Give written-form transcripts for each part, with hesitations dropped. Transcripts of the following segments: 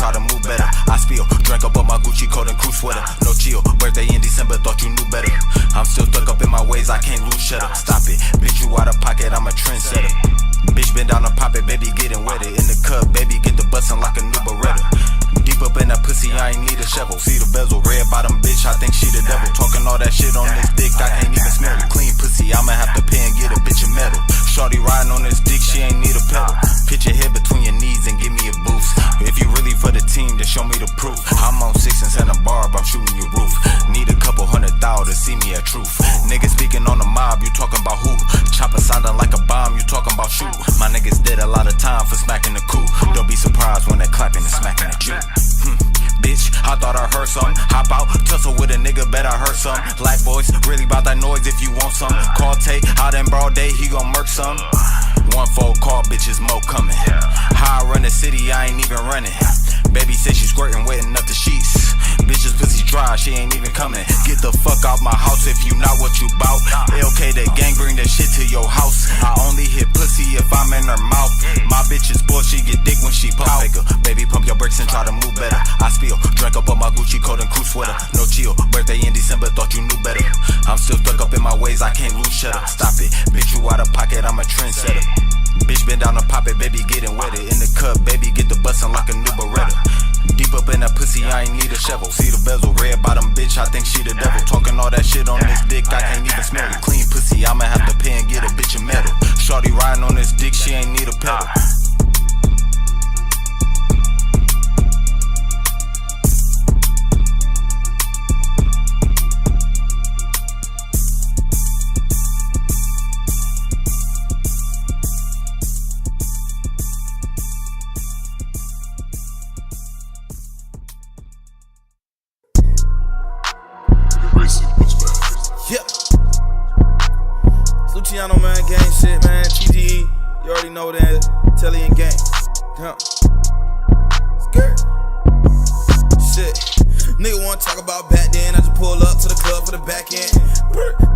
try to move better. I spill, drank up on my Gucci coat and crew sweater. No chill, birthday in December, thought you knew better. I'm still stuck up in my ways, I can't lose shutter. Stop it, bitch, you out of pocket, I'm a trendsetter. Bitch been down to pop it, baby getting wetter. In the cup, baby get the bustin' like a new Beretta. Deep up in that pussy, I ain't need a shovel. See the bezel, red bottom bitch, I think she the devil. Talking all that shit on this dick, I can't even smell it. Clean pussy, I'ma have to pay and get a bitch a medal. Shorty riding on this dick, she ain't need a pedal. Pitch your head between your knees and give me a boost. If you really for the team, then show me the proof. I'm on 6 and Santa Barb, I'm shooting your roof. Need a couple $100,000 to see me at truth. Niggas speaking on the mob, you talking about who? Chopper sounding like a bomb, you talking about shoot. My niggas did a lot of time for smacking the coup. Don't be surprised when they're clapping and smacking at you. Bitch, I thought I heard some. Hop out, tussle with a nigga, bet I heard some. Black boys, really bout that noise if you want some. Call Tate, out in broad day, he gon' murk some. One fold call, bitches, mo coming. How I run the city, I ain't even running. Baby say she squirting, wetting up the sheets. Bitches pussy dry, she ain't even coming. Get the fuck out my house if you not what you bout. LK the gang, bring that shit to your house. I only hit pussy if I'm in her mouth. My bitch is bull, she get dick when she pump. Baby, pump your brakes and try to move better. I spill, drank up on my Gucci coat and crew sweater. No chill, birthday in December, thought you knew better. I'm still stuck up in my ways, I can't lose shutter. Stop it, bitch, you out of pocket, I'm a trendsetter. Bitch been down to pop it, baby getting wetter. In the cup, baby get the bustin' like a new Beretta. Deep up in that pussy, I ain't need a shovel. See the bezel, red bottom bitch, I think she the devil. Talking all that shit on this dick, I can't even smell it. Clean pussy, I'ma have to pay and get a bitch a medal. Shorty riding on this dick, she ain't need a pedal. Yeah. It's Luciano, man, gang shit, man. TGE, you already know that. Telly and gang. Huh. Skirt. Shit. Nigga wanna talk about back then. I just pull up to the club for the back end.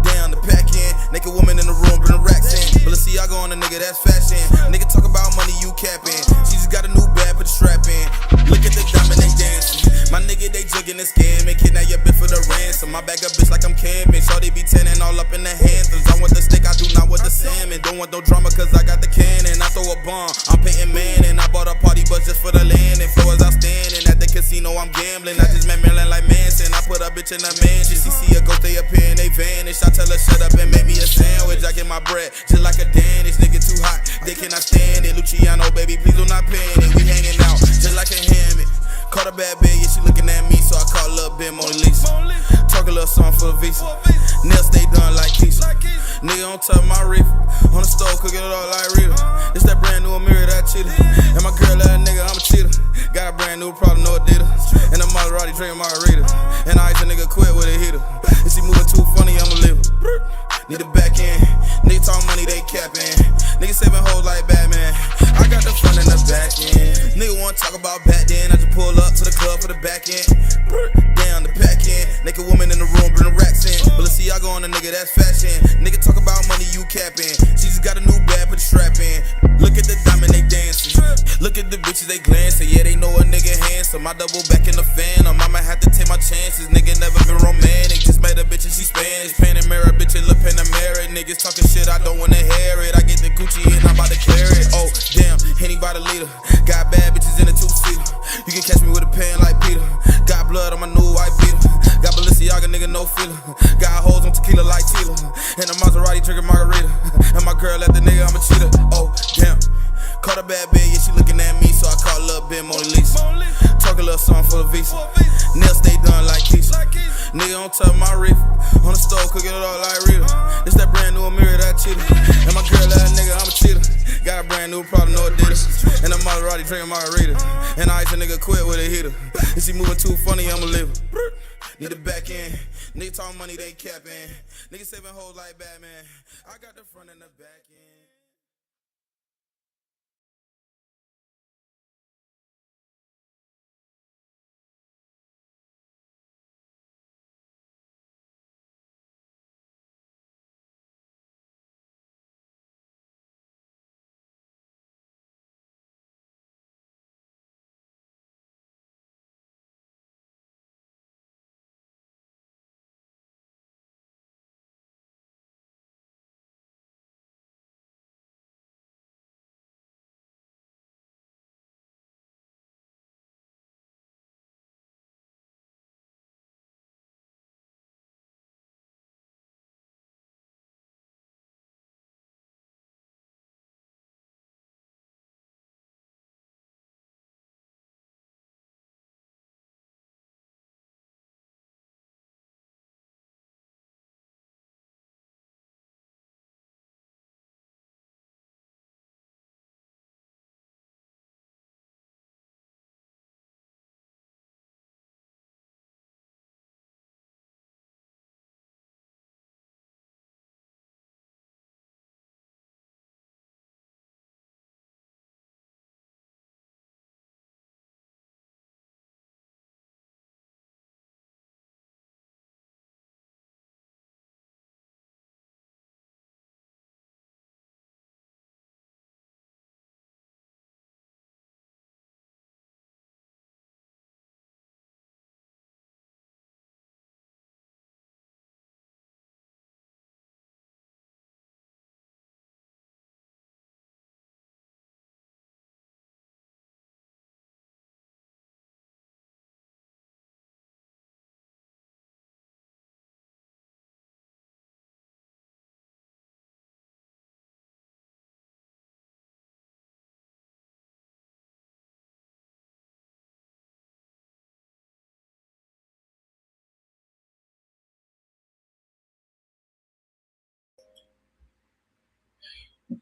Down the pack in. Naked woman in the room, bring the racks in. Balenciaga on a nigga, that's fashion. Nigga talk about money, you capping. She just got a new bag, put the strap in. Look at the diamond, they dancing. My nigga, they jugging and scamming. Kidnap your bitch for the ransom. My back up bitch like I'm camping. Shorty be tanning all up in the Hamptons. I want the steak, I do not want the salmon. Don't want no drama cause I got the cannon. I throw a bomb, I'm painting man. And I bought a party bus just for the land. And floors outstanding. At the casino, I'm gambling. I just met Maryland like Manson. I put a bitch in a mansion. She see a ghost, they appear and they vanish. I tell her shut up and make me a sandwich. I get my bread just like a Danish. Nigga too hot, they cannot stand it. Luciano, baby, please do not panic. We hanging out just like a hammock. Caught a bad bitch, yeah, she looking at me, so I call a little bit Mona Lisa. Talk a little song for the visa. Nails stay done like Keisha. Nigga on top of my reefer. On the stove, cooking it all like Rita. This that brand new mirror that I cheated. And my girl, that nigga, I'm a cheater. Got a brand new problem, no Adidas. And a Maserati drinking margarita. And I ice a nigga quit with a heater. If she moving too funny, I'ma leave her. Need a back end. Nigga talk money, they capping. Nigga saving hoes like Batman. I got the front and the back end. Nigga wanna talk about back then. I just pull up to the club for the back end. Down the pack in. Naked woman in the room, bring the racks in. Balenciaga on a nigga, that's fashion. Nigga talk about money, you capping. She just got a new bag, put the strap in. Look at the diamond, they dancing. Look at the bitches, they glancing. Yeah, they know a nigga handsome. I double back in the phantom. I'ma have to take my chances. Nigga never been romantic. Just met a bitch and she Spanish. Panamera, bitch, it look Panamera. Niggas talking shit, I don't wanna hear it. I get the Gucci and I'm about to clear it. Oh, damn, Henny by the leader. Got bad bitches in a two-seater. You can catch me with a pen like Peter. Got blood on my new white beater. Got Balenciaga, nigga, no feeler. Got hoes on tequila like Tila. And a Maserati drinking margarita. And my girl at the nigga, I'm a cheater. Oh, damn. Caught a bad bitch, yeah, she looking at me, so I call a little bit Mona Lisa. Talk a little song for the visa. Nails stay done like Keisha. Nigga on top of my reefer. On the stove, cooking it all like Rita. This that brand new mirror that I cheated. And my girl, that nigga, I'm a cheater. Got a brand new problem, no Adidas. And a Maserati drinking margarita. And I ice a nigga quit with a heater. If she moving too funny, I'ma leave her. Need a back end. Nigga talk money, they capping. Nigga saving hoes like Batman. I got the front and the back end.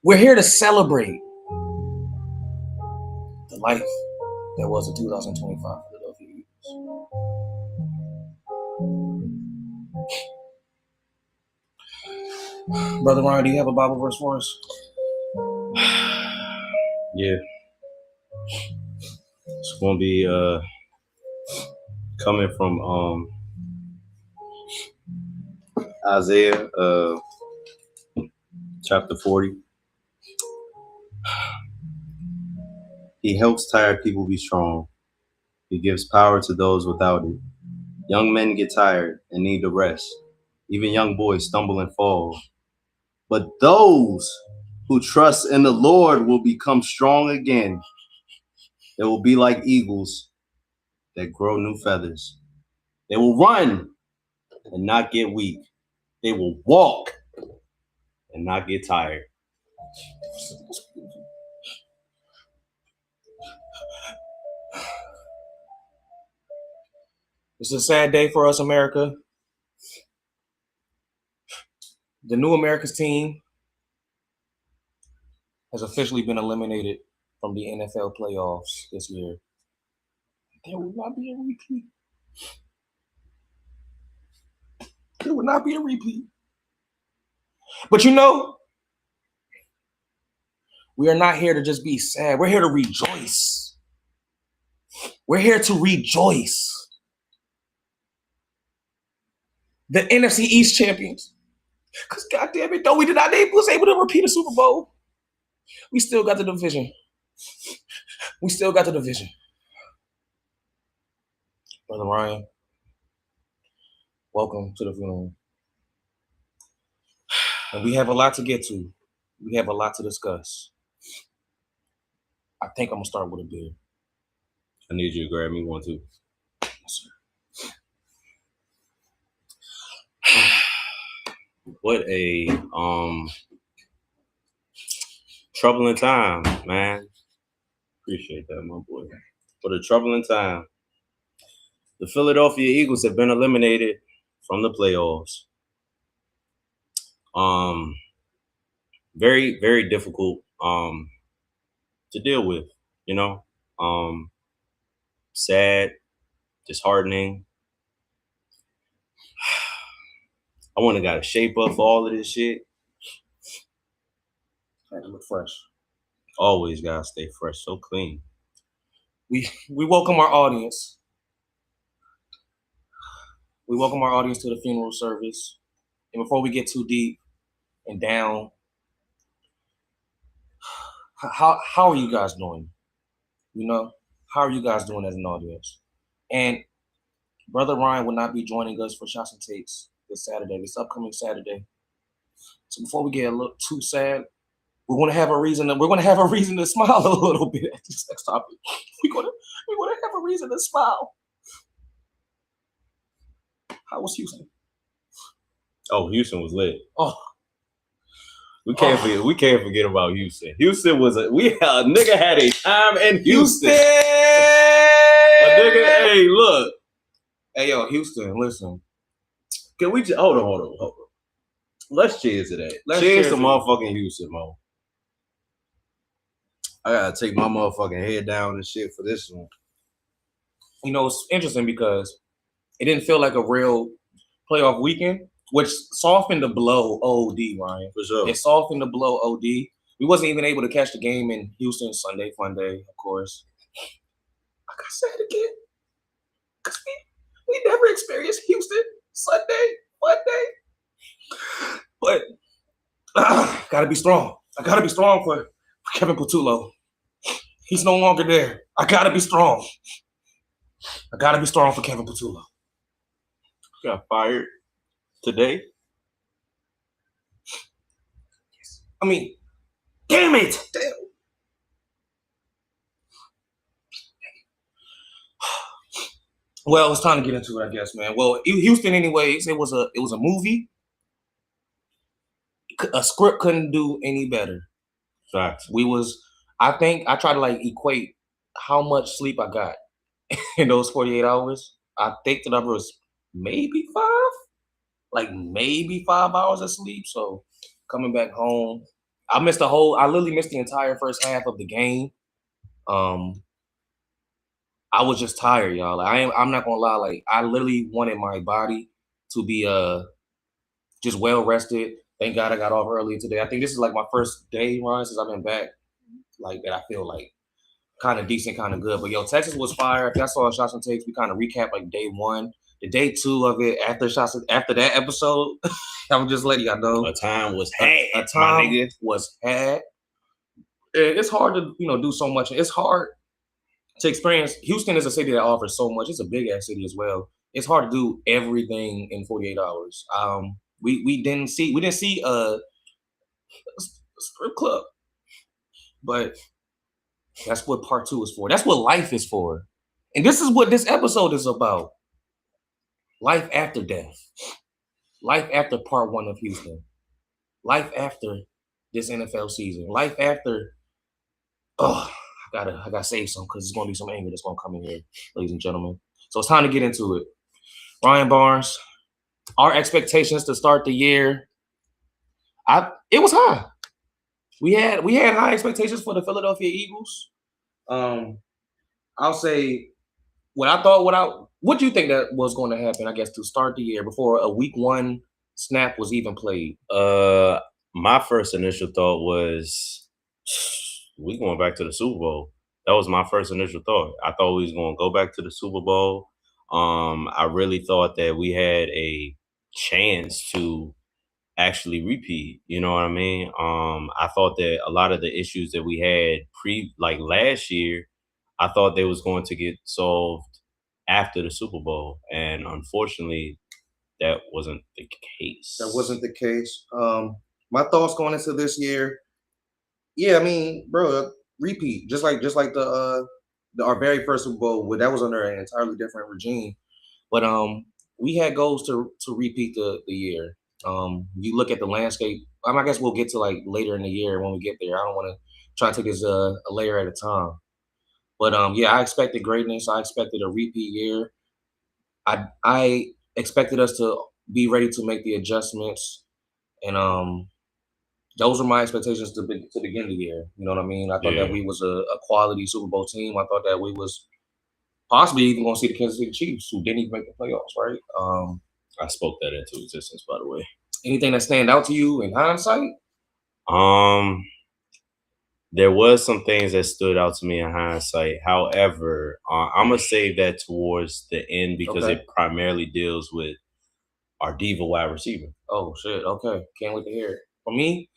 We're here to celebrate the life that was the 2025 Philadelphia Eagles. Brother Ryan, do you have a Bible verse for us? Yeah. It's gonna be coming from Isaiah chapter 40. He helps tired people be strong. He gives power to those without it. Young men get tired and need to rest. Even young boys stumble and fall. But those who trust in the Lord will become strong again. They will be like eagles that grow new feathers. They will run and not get weak. They will walk and not get tired. It's a sad day for us, America. The new America's team has officially been eliminated from the NFL playoffs this year. There will not be a repeat. There will not be a repeat. But you know, we are not here to just be sad. We're here to rejoice. We're here to rejoice. The NFC East champions. Because goddamn it, though we was able to repeat a Super Bowl, we still got the division. We still got the division. Brother Ryan, welcome to the funeral. And we have a lot to get to. We have a lot to discuss. I think I'm going to start with a beer. I need you to grab me one too. Yes, sir. What a troubling time, man. Appreciate that, my boy. What a troubling time. The Philadelphia Eagles have been eliminated from the playoffs. Very, very difficult to deal with, you know. Sad, disheartening. I want to got to shape up for all of this shit. Had to look fresh. Always gotta stay fresh, so clean. We welcome our audience. We welcome our audience to the funeral service. And before we get too deep and down, how are you guys doing? You know, how are you guys doing as an audience? And Brother Ryan will not be joining us for Shots and Takes this upcoming Saturday. So before we get a little too sad, we're gonna have a reason to smile a little bit at this next topic. We're gonna have a reason to smile. How was Houston? Oh, Houston was lit. Oh, we can't forget about Houston. Houston was a nigga had a time in Houston. A nigga, hey, look. Hey, yo, Houston, listen. Can we just hold on. Let's cheers to that. Cheers to motherfucking Houston, Mo. I gotta take my motherfucking head down and shit for this one. You know, it's interesting because it didn't feel like a real playoff weekend, which softened the blow OD, Ryan. For sure. It softened the blow OD. We wasn't even able to catch the game in Houston Sunday, fun day, of course. Like I said again, because we never experienced Houston Sunday, fun day. But gotta be strong. I gotta be strong for Kevin Patullo. He's no longer there. I gotta be strong. I gotta be strong for Kevin Patullo. Got fired today. I mean, damn it! Damn. Well, it's time to get into it, I guess, man. Well, Houston, anyways, it was a movie. A script couldn't do any better. Facts. I think I tried to like equate how much sleep I got in those 48 hours. I think the number was maybe 5 hours of sleep. So coming back home, I literally missed the entire first half of the game. I was just tired, y'all. Like, I'm not gonna lie. Like, I literally wanted my body to be just well rested. Thank God I got off early today. I think this is like my first day, Ryan, since I've been back. Like that, I feel like kind of decent, kind of good. But yo, Texas was fire. If y'all saw shots and takes, we kind of recap like day one, the day two of it after that episode. I'm just letting y'all know a time was had. A time was had. It's hard to do so much. It's hard to experience. Houston is a city that offers so much. It's a big ass city as well. It's hard to do everything in 48 hours. We didn't see a strip club, but that's what part two is for. That's what life is for. And this is what this episode is about. Life after death. Life after part one of Houston. Life after this NFL season. Life after I gotta save some because there's gonna be some anger that's gonna come in here, ladies and gentlemen. So it's time to get into it. Ryan Barnes, our expectations to start the year. It was high. We had high expectations for the Philadelphia Eagles. I'll say what do you think that was going to happen, I guess, to start the year before a week one snap was even played? My first initial thought was we going back to the Super Bowl. That was my first initial thought. I thought we was going to go back to the Super Bowl. I really thought that we had a chance to actually repeat. You know what I mean? I thought that a lot of the issues that we had last year, I thought they was going to get solved after the Super Bowl, and unfortunately, that wasn't the case. That wasn't the case. My thoughts going into this year, yeah, I mean, bro, repeat, just like our very first Super Bowl, that was under an entirely different regime, but we had goals to repeat the year. You look at the landscape. I guess we'll get to like later in the year when we get there. I don't want to try to take this a layer at a time. But yeah, I expected greatness. I expected a repeat year. I expected us to be ready to make the adjustments, and those were my expectations to begin the year. You know what I mean? I thought that we was a quality Super Bowl team. I thought that we was possibly even going to see the Kansas City Chiefs, who didn't even make the playoffs, right? I spoke that into existence, by the way. Anything that stand out to you in hindsight? There was some things that stood out to me in hindsight. However, I'm going to save that towards the end because it primarily deals with our diva wide receiver. Oh, shit. Okay. Can't wait to hear it. For me,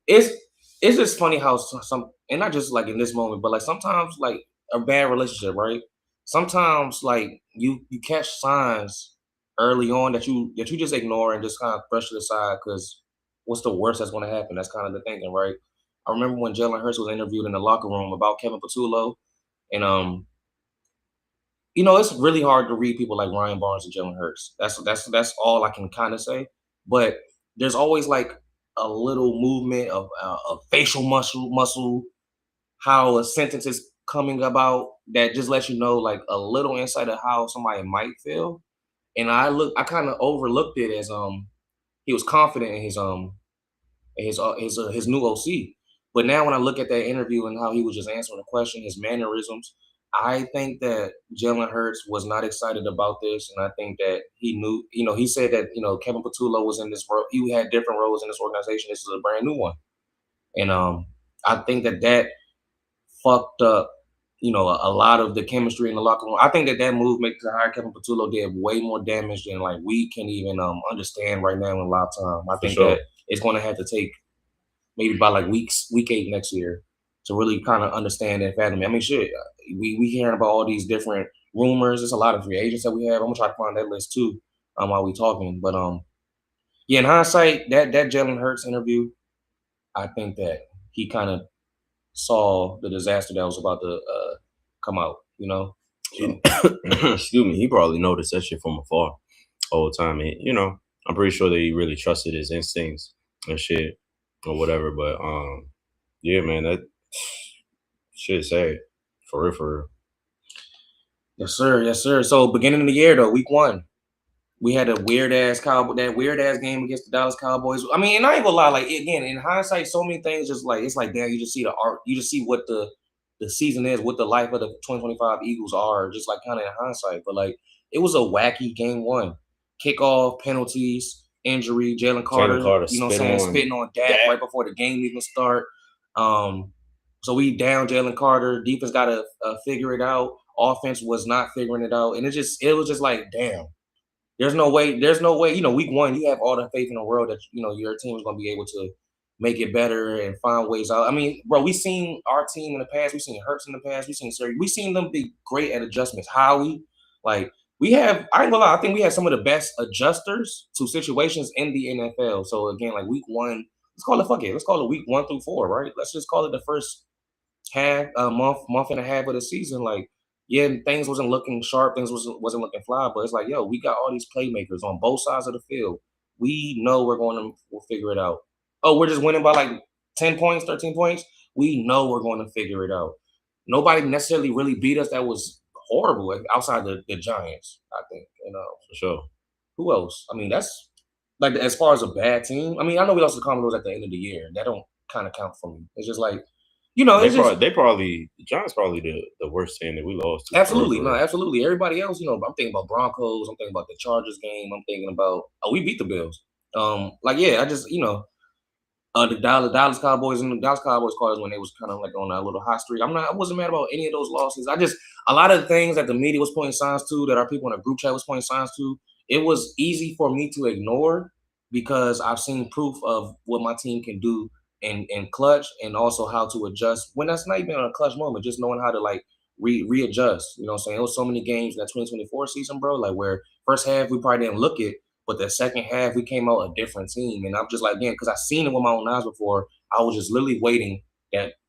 it's just funny how some, and not just like in this moment, but like sometimes like a bad relationship, right? Sometimes like you catch signs early on that you just ignore and just kind of brush it aside because what's the worst that's going to happen? That's kind of the thinking, right? I remember when Jalen Hurts was interviewed in the locker room about Kevin Patullo, and it's really hard to read people like Ryan Barnes and Jalen Hurts. That's all I can kind of say. But there's always like a little movement of facial muscle, how a sentence is coming about that just lets you know like a little insight of how somebody might feel. And I kind of overlooked it as he was confident in his new OC. But now when I look at that interview and how he was just answering the question, his mannerisms, I think that Jalen Hurts was not excited about this, and I think that he knew. He said that Kevin Patullo was in this role. He had different roles in this organization. This is a brand new one, and I think that fucked up. A lot of the chemistry in the locker room. I think that move to hire Kevin Patullo did way more damage than like we can even understand right now in live time. I think that it's going to have to take maybe by like week 8 next year to really kind of understand and fathom it. I mean, shit, we hearing about all these different rumors. There's a lot of free agents that we have. I'm gonna try to find that list too while we talking. But yeah, in hindsight, that Jalen Hurts interview, I think that he kind of saw the disaster that was about to come out. Excuse me. He probably noticed that shit from afar all the time. And, I'm pretty sure that he really trusted his instincts and shit or whatever. But yeah, man, that shit sad. For real. Yes, sir. So beginning of the year though, week 1. We had a weird ass game against the Dallas Cowboys. I mean, and I ain't gonna lie, like again, in hindsight, so many things just like it's like damn, you just see the art, you just see what the season is, what the life of the 2025 Eagles are, just like kind of in hindsight. But like it was a wacky game one. Kickoff, penalties, injury, Jalen Carter, you know what I'm saying, spitting on Dak right before the game even start. So we down Jalen Carter. Defense got to figure it out. Offense was not figuring it out, and it was just like damn. There's no way. You know, week one, you have all the faith in the world that you know your team is going to be able to make it better and find ways out. I mean, bro, we've seen our team in the past. We've seen Hurts in the past. We've seen them be great at adjustments. Howie, like we have. I ain't gonna lie. I think we have some of the best adjusters to situations in the NFL. So again, like week one, let's call it fuck it. Let's call it week 1 through 4, right? Let's just call it the first month and a half of the season. Like yeah, things wasn't looking sharp, things wasn't looking fly, but it's like, yo, we got all these playmakers on both sides of the field. We know we'll figure it out. Oh, we're just winning by like 10 points, 13 points. We know we're going to figure it out. Nobody necessarily really beat us that was horrible outside the Giants, I think. You know, for sure. Who else? I mean, that's like as far as a bad team. I mean, I know we lost the Commodores at the end of the year. That don't kind of count for me. It's just like, you know, the Giants probably the worst team that we lost to. Absolutely, no, absolutely. Everybody else, you know, I'm thinking about Broncos. I'm thinking about the Chargers game. I'm thinking about we beat the Bills. Like yeah, I just you know, the Dallas Cowboys and the Dallas Cowboys cards when they was kind of like on a little hot streak. I wasn't mad about any of those losses. A lot of the things that the media was pointing signs to, that our people in the group chat was pointing signs to, it was easy for me to ignore because I've seen proof of what my team can do in clutch and also how to adjust when that's not even a clutch moment, just knowing how to like readjust. You know what I'm saying? It was so many games in that 2024 season, bro, like where first half we probably didn't look it, but the second half we came out a different team. And I'm just like, again, because I've seen it with my own eyes before, I was just literally waiting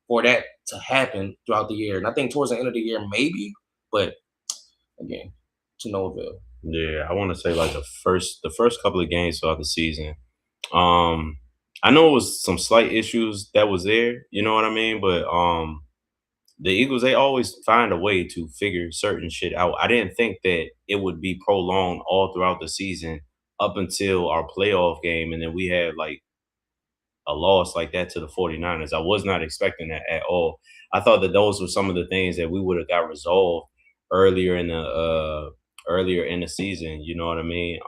for that to happen throughout the year. And I think towards the end of the year, maybe, but again, to no avail. Yeah, I want to say like the first couple of games throughout the season. I know it was some slight issues that was there, you know what I mean? But the Eagles, they always find a way to figure certain shit out. I didn't think that it would be prolonged all throughout the season up until our playoff game, and then we had like a loss like that to the 49ers. I was not expecting that at all. I thought that those were some of the things that we would have got resolved earlier in the season, you know what I mean?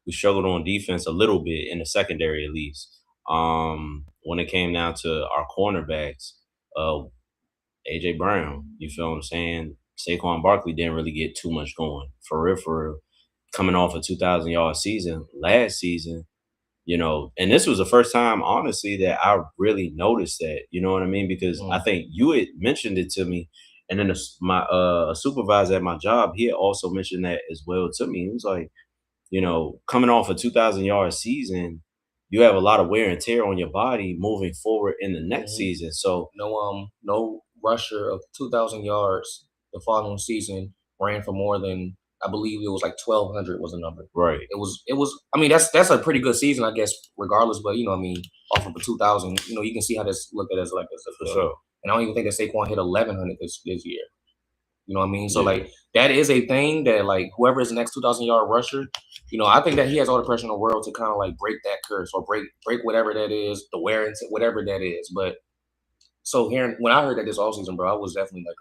We struggled on defense a little bit in the secondary, at least. When it came down to our cornerbacks, AJ Brown, you feel what I'm saying? Saquon Barkley didn't really get too much going. For real. Coming off a 2,000-yard season last season, you know, and this was the first time, honestly, that I really noticed that, you know what I mean? Because I think you had mentioned it to me, and then a supervisor at my job, he had also mentioned that as well to me. He was like, you know, coming off a 2,000-yard season, you have a lot of wear and tear on your body moving forward in the next season. So no rusher of 2,000 yards the following season ran for more than, I believe it was like 1,200 was the number. Right. It was. I mean, that's a pretty good season, I guess, regardless. But you know, I mean, off of the 2,000, you know, you can see how this looked at as like this. For sure. And I don't even think that Saquon hit 1,100 this year. You know what I mean? So like that is a thing that like whoever is the next 2,000-yard rusher, you know, I think that he has all the pressure in the world to kind of like break that curse or break whatever that is, the wear and whatever that is. But so when I heard that this offseason, bro, I was definitely like,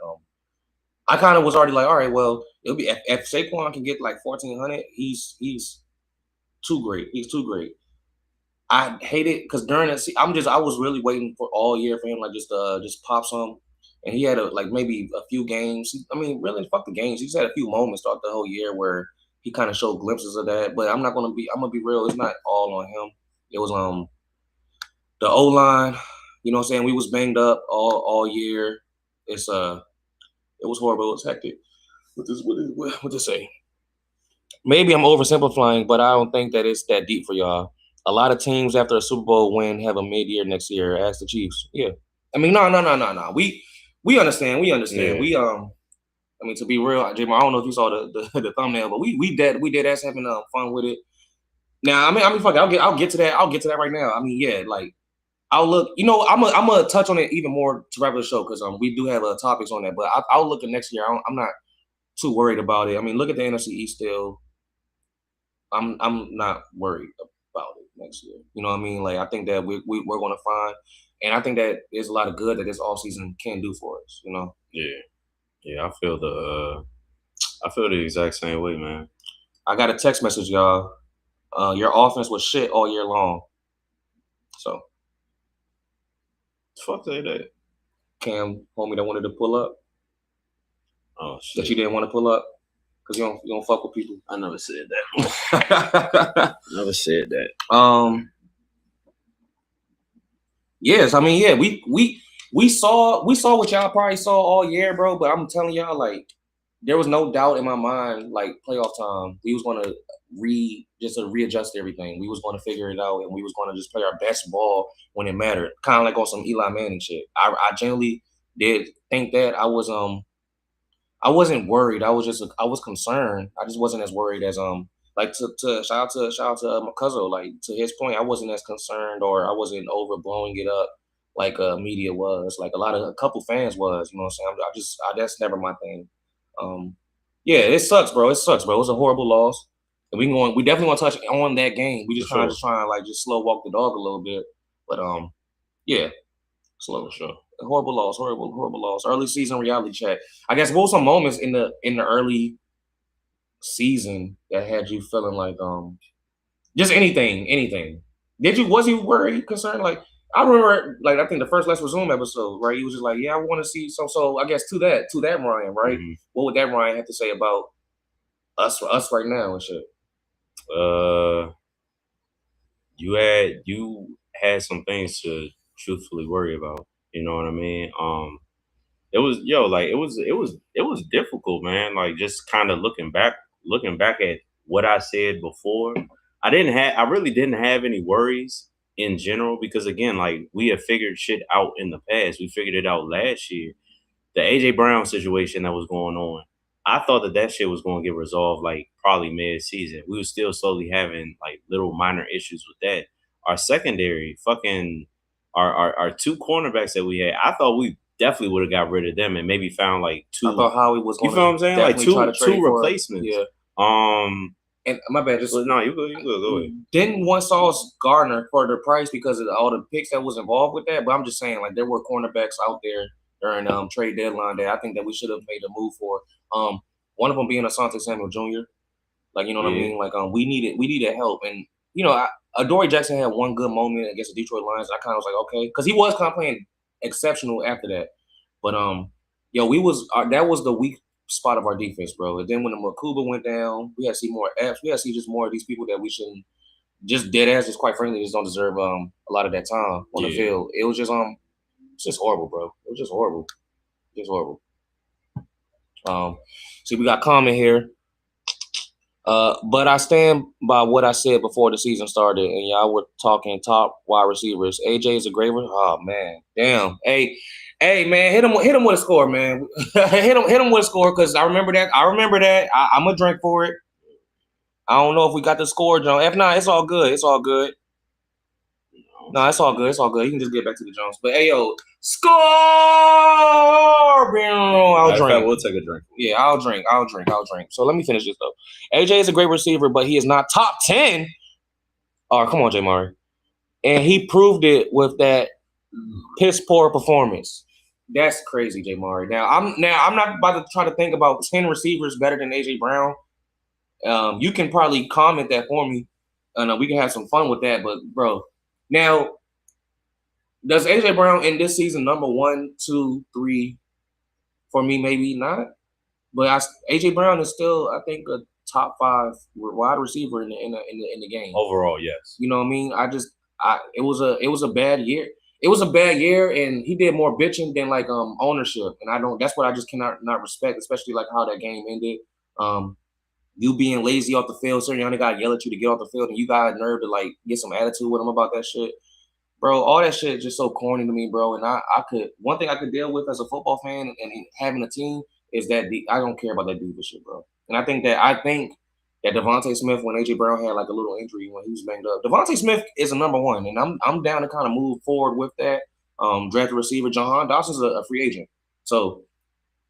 I kind of was already like, all right, well, it'll be if Saquon can get like 1,400, he's too great. He's too great. I hate it because during that, I was really waiting for all year for him like just pop some. And he had maybe a few games. I mean, really, fuck the games. He's had a few moments throughout the whole year where he kind of showed glimpses of that. But I'm gonna be real. It's not all on him. It was the O line. You know what I'm saying? We was banged up all year. It was horrible. It was hectic. What to say? Maybe I'm oversimplifying, but I don't think that it's that deep for y'all. A lot of teams after a Super Bowl win have a mid-year next year. Ask the Chiefs. Yeah. I mean, no. We understand. Yeah. I mean, to be real, Jim, I don't know if you saw the thumbnail, but we did us having fun with it. Now, I mean, fuck it. I'll get to that. I'll get to that right now. I mean, yeah, like I'll look. You know, I'm gonna touch on it even more to wrap up the show because we do have topics on that. But I'll look at next year. I'm not too worried about it. I mean, look at the NFC East still. I'm not worried about it next year. You know what I mean? Like I think that we're going to find, and I think that there's a lot of good that this offseason can do for us. You know? Yeah. I feel the exact same way, man. I got a text message, y'all. Your offense was shit all year long. So, Fuck that. Cam, homie that wanted to pull up. Oh shit. That you didn't want to pull up because you don't fuck with people. I never said that. Never said that. Yes, I mean, yeah, we saw what y'all probably saw all year, bro. But I'm telling y'all, like, there was no doubt in my mind, like playoff time, we was gonna readjust everything. We was gonna figure it out, and we was gonna just play our best ball when it mattered, kind of like on some Eli Manning shit. I genuinely did think that. I wasn't worried. I was concerned. I just wasn't as worried as like to shout out to Mcuzzo. Like to his point, I wasn't as concerned or I wasn't overblowing it up like media was. Like a couple fans was. You know what I'm saying? That's never my thing. Yeah, it sucks, bro. It was a horrible loss. And we definitely want to touch on that game. We just kind of just trying to like just slow walk the dog a little bit. But yeah, slow. Sure. Horrible loss. Early season reality check. I guess what were some moments in the early season that had you feeling like just anything? Was you worried, concerned? Like I remember, like I think the first Let's Resume episode, right? He was just like, yeah, I want to see so. I guess to that Ryan, right? Mm-hmm. What would that Ryan have to say about us right now and shit? You had some things to truthfully worry about. You know what I mean? It was difficult, man. Like just kind of looking back at what I said before. I really didn't have any worries in general because again, like we have figured shit out in the past. We figured it out last year. The AJ Brown situation that was going on, I thought that shit was going to get resolved like probably mid-season. We were still slowly having like little minor issues with that. Our secondary, fucking our two cornerbacks that we had, I thought we definitely would have got rid of them and maybe found like two. I thought Howie was. You feel what I'm saying? Like two replacements. Yeah. And my bad, just no, you go ahead. Didn't want Sauce Gardner for the price because of all the picks that was involved with that. But I'm just saying, like there were cornerbacks out there during trade deadline that I think that we should have made a move for. One of them being Asante Samuel Jr. Like you know what I mean? Like we needed help, and you know, Adoree Jackson had one good moment against the Detroit Lions. I kind of was like, okay, because he was kind of playing exceptional after that. But that was the weak spot of our defense, bro. And then when the Makuba went down, we had to see more Fs. We had to see just more of these people that we shouldn't just dead ass. Just quite frankly, just don't deserve a lot of that time on the field. It was just it's just horrible, bro. It was just horrible. Just horrible. See, we got comment here. But I stand by what I said before the season started, and y'all were talking top wide receivers. AJ is a great one. Oh man, damn. Hey, man, hit him with a score, man. hit him with a score because I remember that. I'm gonna drink for it. I don't know if we got the score, John. If not, it's all good. It's all good. No, it's all good. It's all good. You can just get back to the Jones. But hey, yo, score! I'll drink. We'll take a drink. Yeah, I'll drink. So let me finish this though. AJ is a great receiver, but he is not top 10. Oh, come on, J. Murray. And he proved it with that piss poor performance. That's crazy, J. Murray. Now I'm not about to try to think about 10 receivers better than AJ Brown. You can probably comment that for me, and we can have some fun with that. But bro, now does AJ Brown in this season number 1, 2, 3? For me, maybe not. But AJ Brown is still, I think, a top 5 wide receiver in the game. Overall, yes. You know what I mean? It was a bad year. It was a bad year, and he did more bitching than like ownership. And that's what I just cannot not respect, especially like how that game ended. You being lazy off the field, Sirianni got to yell at you to get off the field, and you got nerve to like get some attitude with him about that shit. Bro, all that shit is just so corny to me, bro. And one thing I could deal with as a football fan and having a team is that I don't care about that diva shit, bro. And I think that Devontae Smith, when AJ Brown had like a little injury when he was banged up, Devontae Smith is a number 1, and I'm down to kind of move forward with that. Drafted receiver Jahan Dawson's a free agent, so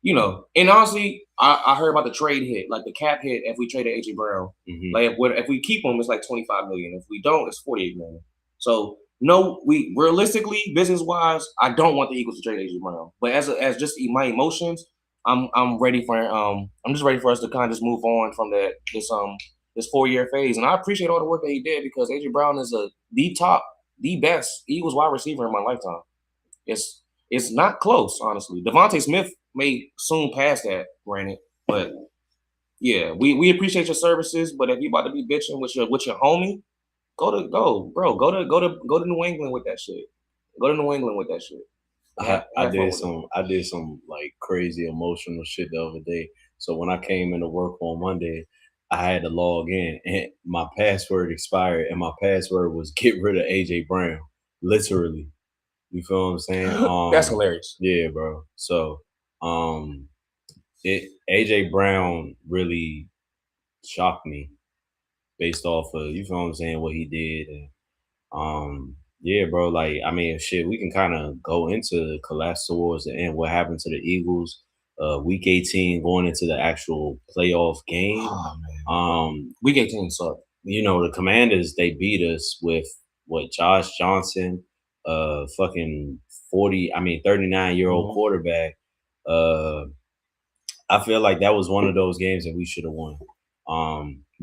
you know, and honestly, I heard about the trade hit, like the cap hit if we traded AJ Brown. Mhm. Like if we keep him, it's like 25 million. If we don't, it's 48 million. So no, we realistically, business wise, I don't want the Eagles to trade AJ Brown. But as just my emotions, I'm ready for I'm just ready for us to kind of just move on from this 4-year phase. And I appreciate all the work that he did because AJ Brown is the best Eagles wide receiver in my lifetime. It's not close, honestly. Devontae Smith may soon pass that, granted, but yeah, we appreciate your services. But if you about to be bitching with your homie, go to New England with that shit. Go to New England with that shit. I Have fun did with it. some like crazy emotional shit the other day. So when I came into work on Monday, I had to log in and my password expired and my password was get rid of AJ Brown. Literally. You feel what I'm saying? That's hilarious. Yeah, bro. So um it AJ Brown really shocked me based off of you feel what I'm saying, what he did and yeah, bro. Like, I mean, shit, we can kind of go into collapse towards the end. What happened to the Eagles? Week 18, going into the actual playoff game. Oh man, Week 18 sucked. You know, the Commanders they beat us with what Josh Johnson, fucking 39-year-old Mhm. quarterback. Uh, I feel like that was one of those games that we should have won.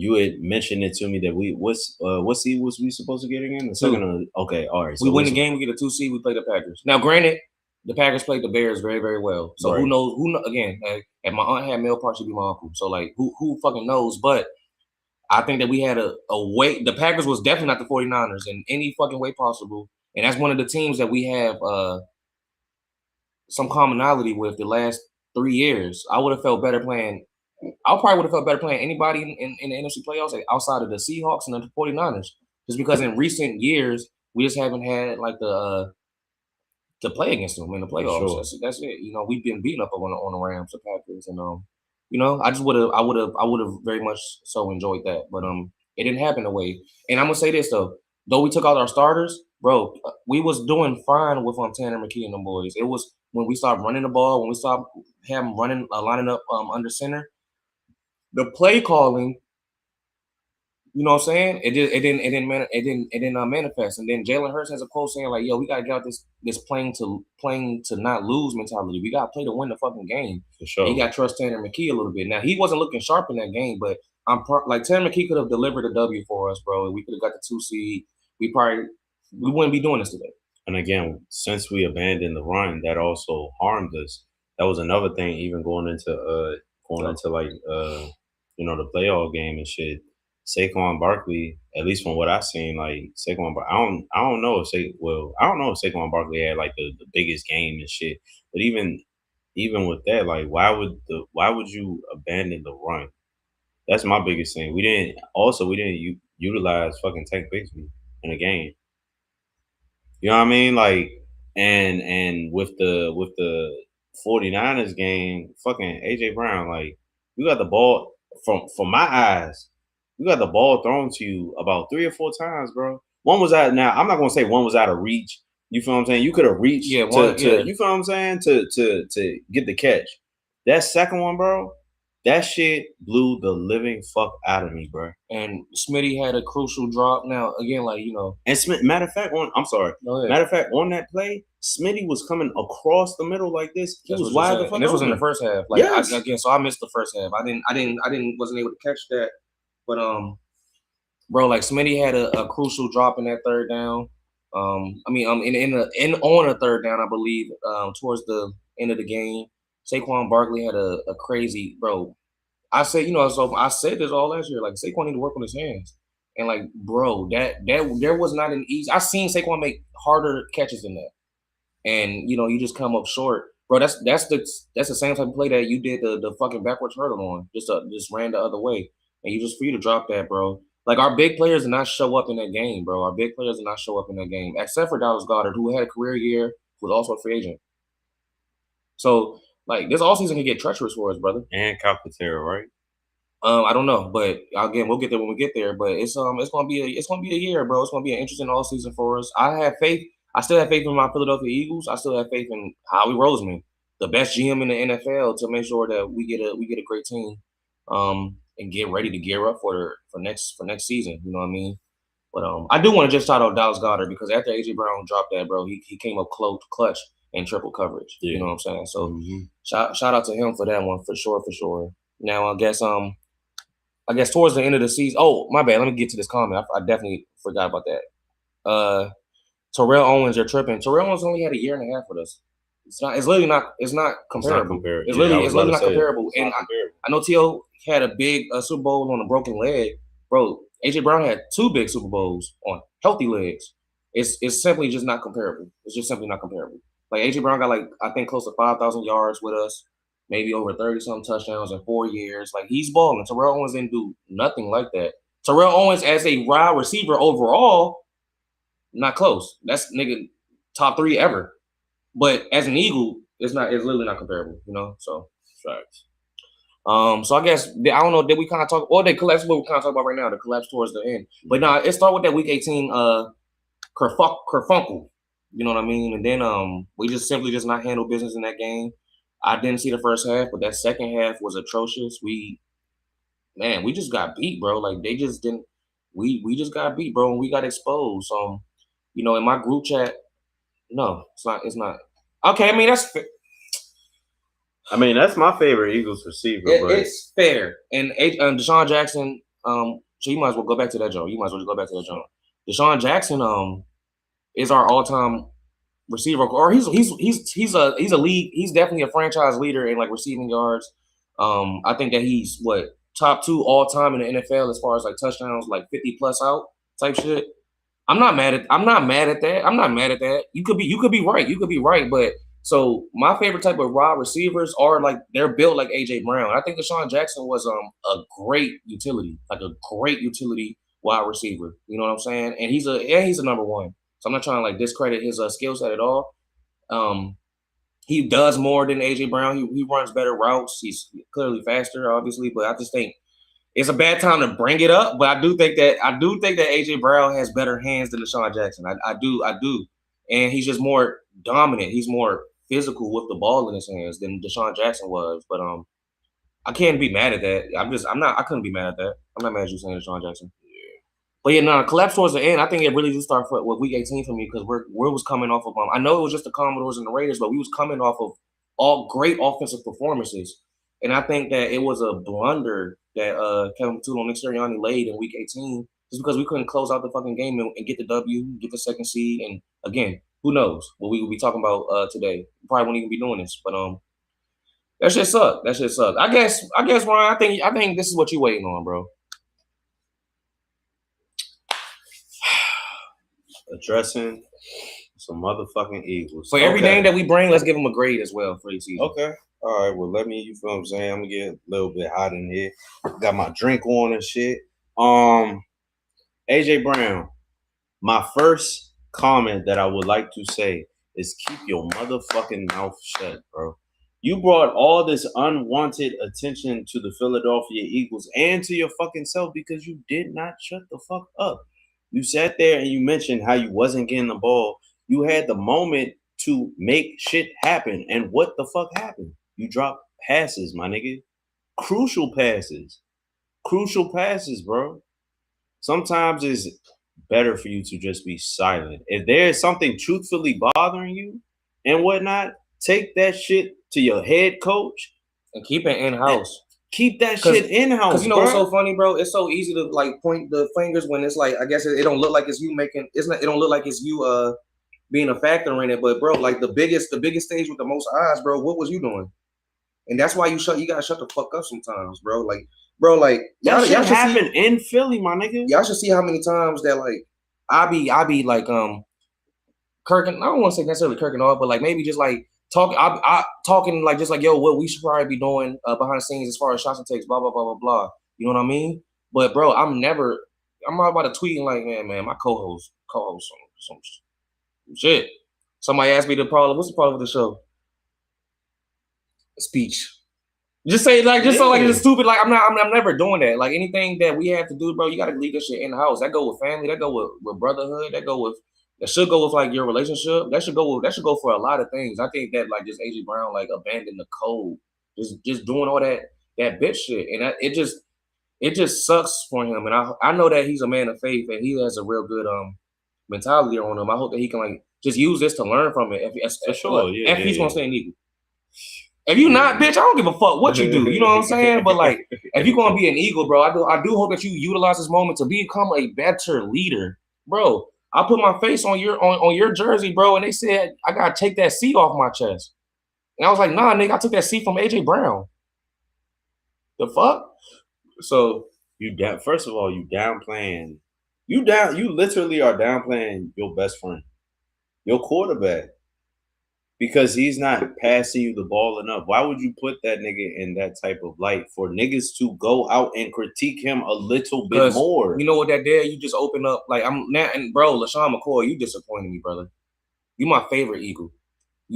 You had mentioned it to me that what seed was we supposed to get again? The second okay, all right. We So win the game, we get a 2 seed, we play the Packers. Now, granted, the Packers played the Bears very, very well. So Right. who knows? Again, like, if my aunt had Mel Park, she'd be my uncle. So like, who fucking knows? But I think that we had a way. The Packers was definitely not the 49ers in any fucking way possible. And that's one of the teams that we have some commonality with the last 3 years. I would have felt better playing. I probably would have felt better playing anybody in the NFC playoffs outside of the Seahawks and the 49ers. Just because in recent years, we just haven't had like the to play against them in the For playoffs. sure. That's it. You know, we've been beaten up on the Rams, the Packers, and you know, I would have very much so enjoyed that, but it didn't happen the way. And I'm gonna say this though we took out our starters, bro, we was doing fine with Tanner McKee and them boys. It was when we started running the ball, when we stopped having running lining up under center, the play calling. You know what I'm saying? It didn't manifest. And then Jalen Hurts has a quote saying like, "Yo, we gotta get out this playing to not lose mentality. We gotta play to win the fucking game." For And sure. you gotta trust Tanner McKee a little bit. Now he wasn't looking sharp in that game, but like Tanner McKee could have delivered a W for us, bro. We could have got the 2 seed. We wouldn't be doing this today. And again, since we abandoned the run, that also harmed us. That was another thing, even going into like the playoff game and shit. Saquon Barkley, at least from what I've seen, like I don't know if Saquon Barkley had like the biggest game and shit. But even with that, like why would you abandon the run? That's my biggest thing. We didn't utilize fucking Tank Bigsby in the game. You know what I mean? Like, and with the 49ers game, fucking AJ Brown, like, you got the ball from my eyes, you got the ball thrown to you about 3 or 4 times, bro. One was out. Now I'm not gonna say one was out of reach. You feel what I'm saying? You could have reached Yeah, to you feel what I'm saying to get the catch. That second one, bro, that shit blew the living fuck out of me, bro. And Smitty had a crucial drop. Now again, like And Smith, matter of fact, on that play, Smitty was coming across the middle like this. He was wide the fuck and this was in the open. first half. Like Yes. so I missed the first half. Wasn't able to catch that. But bro, like Smitty had a crucial drop in that third down. On a third down, I believe, towards the end of the game, Saquon Barkley had a crazy bro. I said, so I said this all last year. Like Saquon need to work on his hands, and like, bro, that there was not an easy. I seen Saquon make harder catches than that, and you just come up short, bro. That's the same type of play that you did the fucking backwards hurdle on. Just ran the other way, and for you to drop that, bro. Like our big players did not show up in that game, bro. Our big players did not show up in that game, except for Dallas Goedert, who had a career year, who was also a free agent. So like this offseason can get treacherous for us, brother. And Calcaterra, right? I don't know, but again, we'll get there when we get there. But it's gonna be a year, bro. It's gonna be an interesting all season for us. I have faith. I still have faith in my Philadelphia Eagles. I still have faith in Howie Roseman. the best GM in the NFL to make sure that we get a great team, and get ready to gear up for next season. You know what I mean? But I do want to just shout out Dallas Goedert because after AJ Brown dropped that, bro, he came up clutch in triple coverage. Yeah. You know what I'm saying? So shout out to him for that one for sure. Now I guess towards the end of the season. Oh, my bad. Let me get to this comment. I definitely forgot about that. Terrell Owens, you're tripping. Terrell Owens only had a year and a half with us. It's not comparable. It's literally not comparable. And I know T.O. had a big Super Bowl on a broken leg. Bro, AJ Brown had 2 big Super Bowls on healthy legs. It's simply just not comparable. It's just simply not comparable. Like AJ Brown got I think close to 5,000 yards with us, maybe over 30-something touchdowns in 4 years. Like he's balling. Terrell Owens didn't do nothing like that. Terrell Owens as a wide receiver overall, not close. That's nigga top 3 ever. But as an Eagle, it's literally not comparable, you know? So facts. So I guess I don't know, did we kind of talk, or they collapse what we kind of talk about right now, the collapse towards the end. But nah, it started with that week 18 kerfunkle. You know what I mean? And then we just simply not handle business in that game. I didn't see the first half, but that second half was atrocious. We just got beat, bro. Like they just didn't we just got beat, bro, and we got exposed. You know, in my group chat, no, it's not. Okay, I mean that's my favorite Eagles receiver. But it's fair. And Deshaun Jackson, so you might as well go back to that, Joe. You might as well just go back to that, Joe. Deshaun Jackson, is our all-time receiver, or he's a league. He's definitely a franchise leader in like receiving yards. I think that he's top 2 all-time in the NFL as far as like touchdowns, like 50 plus out type shit. I'm not mad at that. You could be right. But so my favorite type of wide receivers are like they're built like AJ Brown. I think Deshaun Jackson was a great utility, like a great utility wide receiver. You know what I'm saying? And he's a number 1. So I'm not trying to like discredit his skill set at all. He does more than AJ Brown. He runs better routes. He's clearly faster, obviously, but I just think it's a bad time to bring it up, but I do think that AJ Brown has better hands than Deshaun Jackson. I do, and he's just more dominant. He's more physical with the ball in his hands than Deshaun Jackson was. But I can't be mad at that. I couldn't be mad at that. I'm not mad at you saying Deshaun Jackson. Yeah. But yeah, no, collapse towards the end. I think it really did start with week 18 for me because we was coming off of I know it was just the Commodores and the Raiders, but we was coming off of all great offensive performances. And I think that it was a blunder that Kevin Patullo and Nick Sirianni laid in week 18 just because we couldn't close out the fucking game and get the W, get the second seed. And again, who knows what we will be talking about today. We probably won't even be doing this, but that shit sucked. I guess, Ryan, I think this is what you waiting on, bro. Addressing some motherfucking Eagles. For every name that we bring, let's give them a grade as well for each season. Okay. All right, well, let me, you feel what I'm saying? I'm going to get a little bit hot in here. Got my drink on and shit. AJ Brown, my first comment that I would like to say is keep your motherfucking mouth shut, bro. You brought all this unwanted attention to the Philadelphia Eagles and to your fucking self because you did not shut the fuck up. You sat there and you mentioned how you wasn't getting the ball. You had the moment to make shit happen. And what the fuck happened? You dropped passes, my nigga. Crucial passes, bro. Sometimes it's better for you to just be silent. If there's something truthfully bothering you and whatnot, take that shit to your head coach and keep it in-house. Keep that shit in-house, because you know what's so funny, bro? It's so easy to like point the fingers when it's like I guess it don't look like it's you making. It don't look like it's you being a factor in it. But bro, like the biggest stage with the most eyes, bro. What was you doing? And that's why you gotta shut the fuck up sometimes, bro. Like, bro, like y'all should happen in Philly, my nigga. Y'all should see how many times that like I be like Kirking. I don't want to say necessarily Kirking off, but like maybe just like talking. I talking like just like yo, what we should probably be doing behind the scenes as far as shots and takes, blah blah blah blah blah. You know what I mean? But bro, I'm not about to tweet like man, my co-host some shit. Somebody asked me what's the problem with the show? Speech. Just say like it's stupid. Like I'm never doing that. Like anything that we have to do, bro, you gotta leave this shit in the house. That go with family, that go with brotherhood, that go with That should go with like your relationship. That should go for a lot of things. I think that like just AJ Brown like abandoned the code, just doing all that bitch shit, and it just sucks for him. And I know that he's a man of faith and he has a real good mentality on him. I hope that he can like just use this to learn from it. If he's gonna stay an Eagle. If you not, bitch, I don't give a fuck what you do. You know what I'm saying? But like, if you're gonna be an Eagle, bro, I do hope that you utilize this moment to become a better leader, bro. I put my face on your jersey, bro, and they said I gotta take that C off my chest, and I was like, nah, nigga, I took that C from AJ Brown. The fuck? So first of all, you literally are downplaying your best friend, your quarterback. Because he's not passing you the ball enough. Why would you put that nigga in that type of light for niggas to go out and critique him a little bit more? You know what that did? You just open up like I'm now, and bro, LaShawn McCoy, you disappointed me, brother. You my favorite Eagle.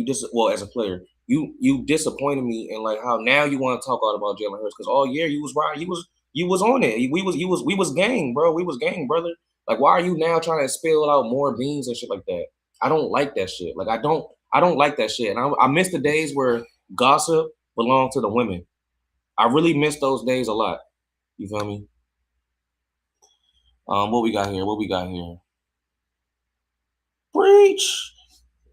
As a player, you disappointed me in like how now you want to talk all about Jalen Hurts because all year you was right, you was on it. We was gang, bro. We was gang, brother. Like why are you now trying to spill out more beans and shit like that? I don't like that shit. Like I don't like that shit. And I miss the days where gossip belonged to the women. I really miss those days a lot. You feel me? What we got here? Preach.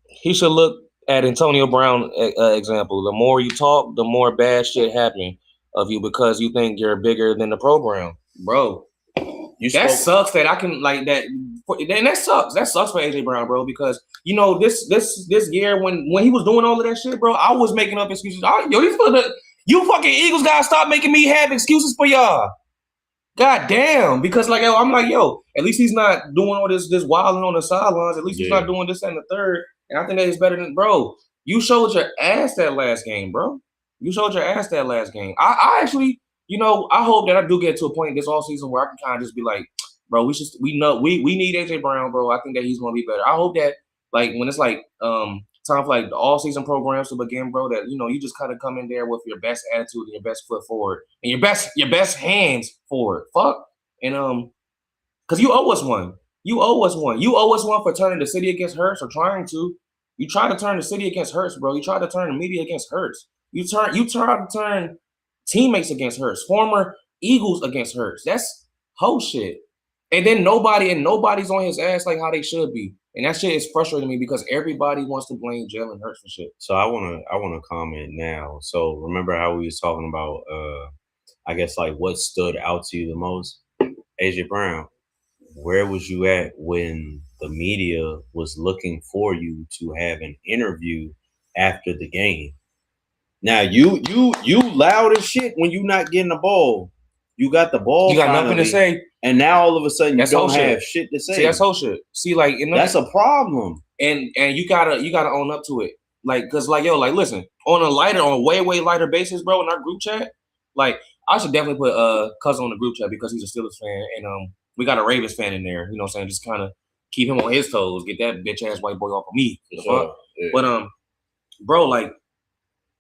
He should look at Antonio Brown example. The more you talk, the more bad shit happen of you because you think you're bigger than the program, bro. Sucks that I can like that. And that sucks. That sucks for AJ Brown, bro. Because you know this year when he was doing all of that shit, bro, I was making up excuses. You fucking Eagles gotta stop making me have excuses for y'all. God damn. Because like I'm like at least he's not doing all this wilding on the sidelines. At least he's not doing this and the third. And I think that is better than bro. You showed your ass that last game, bro. You showed your ass that last game. I actually. I hope that I do get to a point this all season where I can kind of just be like, bro, we need AJ Brown, bro. I think that he's gonna be better. I hope that like when it's like time for like the all season programs to begin, bro, that you just kind of come in there with your best attitude and your best foot forward and your best hands forward. Fuck. And because you owe us one. You owe us one. You owe us one for turning the city against Hurts or trying to. You try to turn the city against Hurts, bro. You try to turn the media against Hurts. You try to turn teammates against Hurts, former Eagles against Hurts. That's whole shit. And then nobody's on his ass like how they should be. And that shit is frustrating me because everybody wants to blame Jalen Hurts for shit. So I wanna comment now. So remember how we was talking about I guess like what stood out to you the most? AJ Brown, where was you at when the media was looking for you to have an interview after the game? Now you loud as shit when you not getting the ball. You got the ball. You got nothing to say, and now all of a sudden you don't have shit to say. See, that's whole shit. See, like that's a problem. And you gotta own up to it. Like, cause like listen, on a way lighter basis, bro. In our group chat, like I should definitely put cousin on the group chat because he's a Steelers fan, and we got a Ravens fan in there. You know what I'm saying? Just kind of keep him on his toes. Get that bitch ass white boy off of me. Sure, yeah. But bro, like.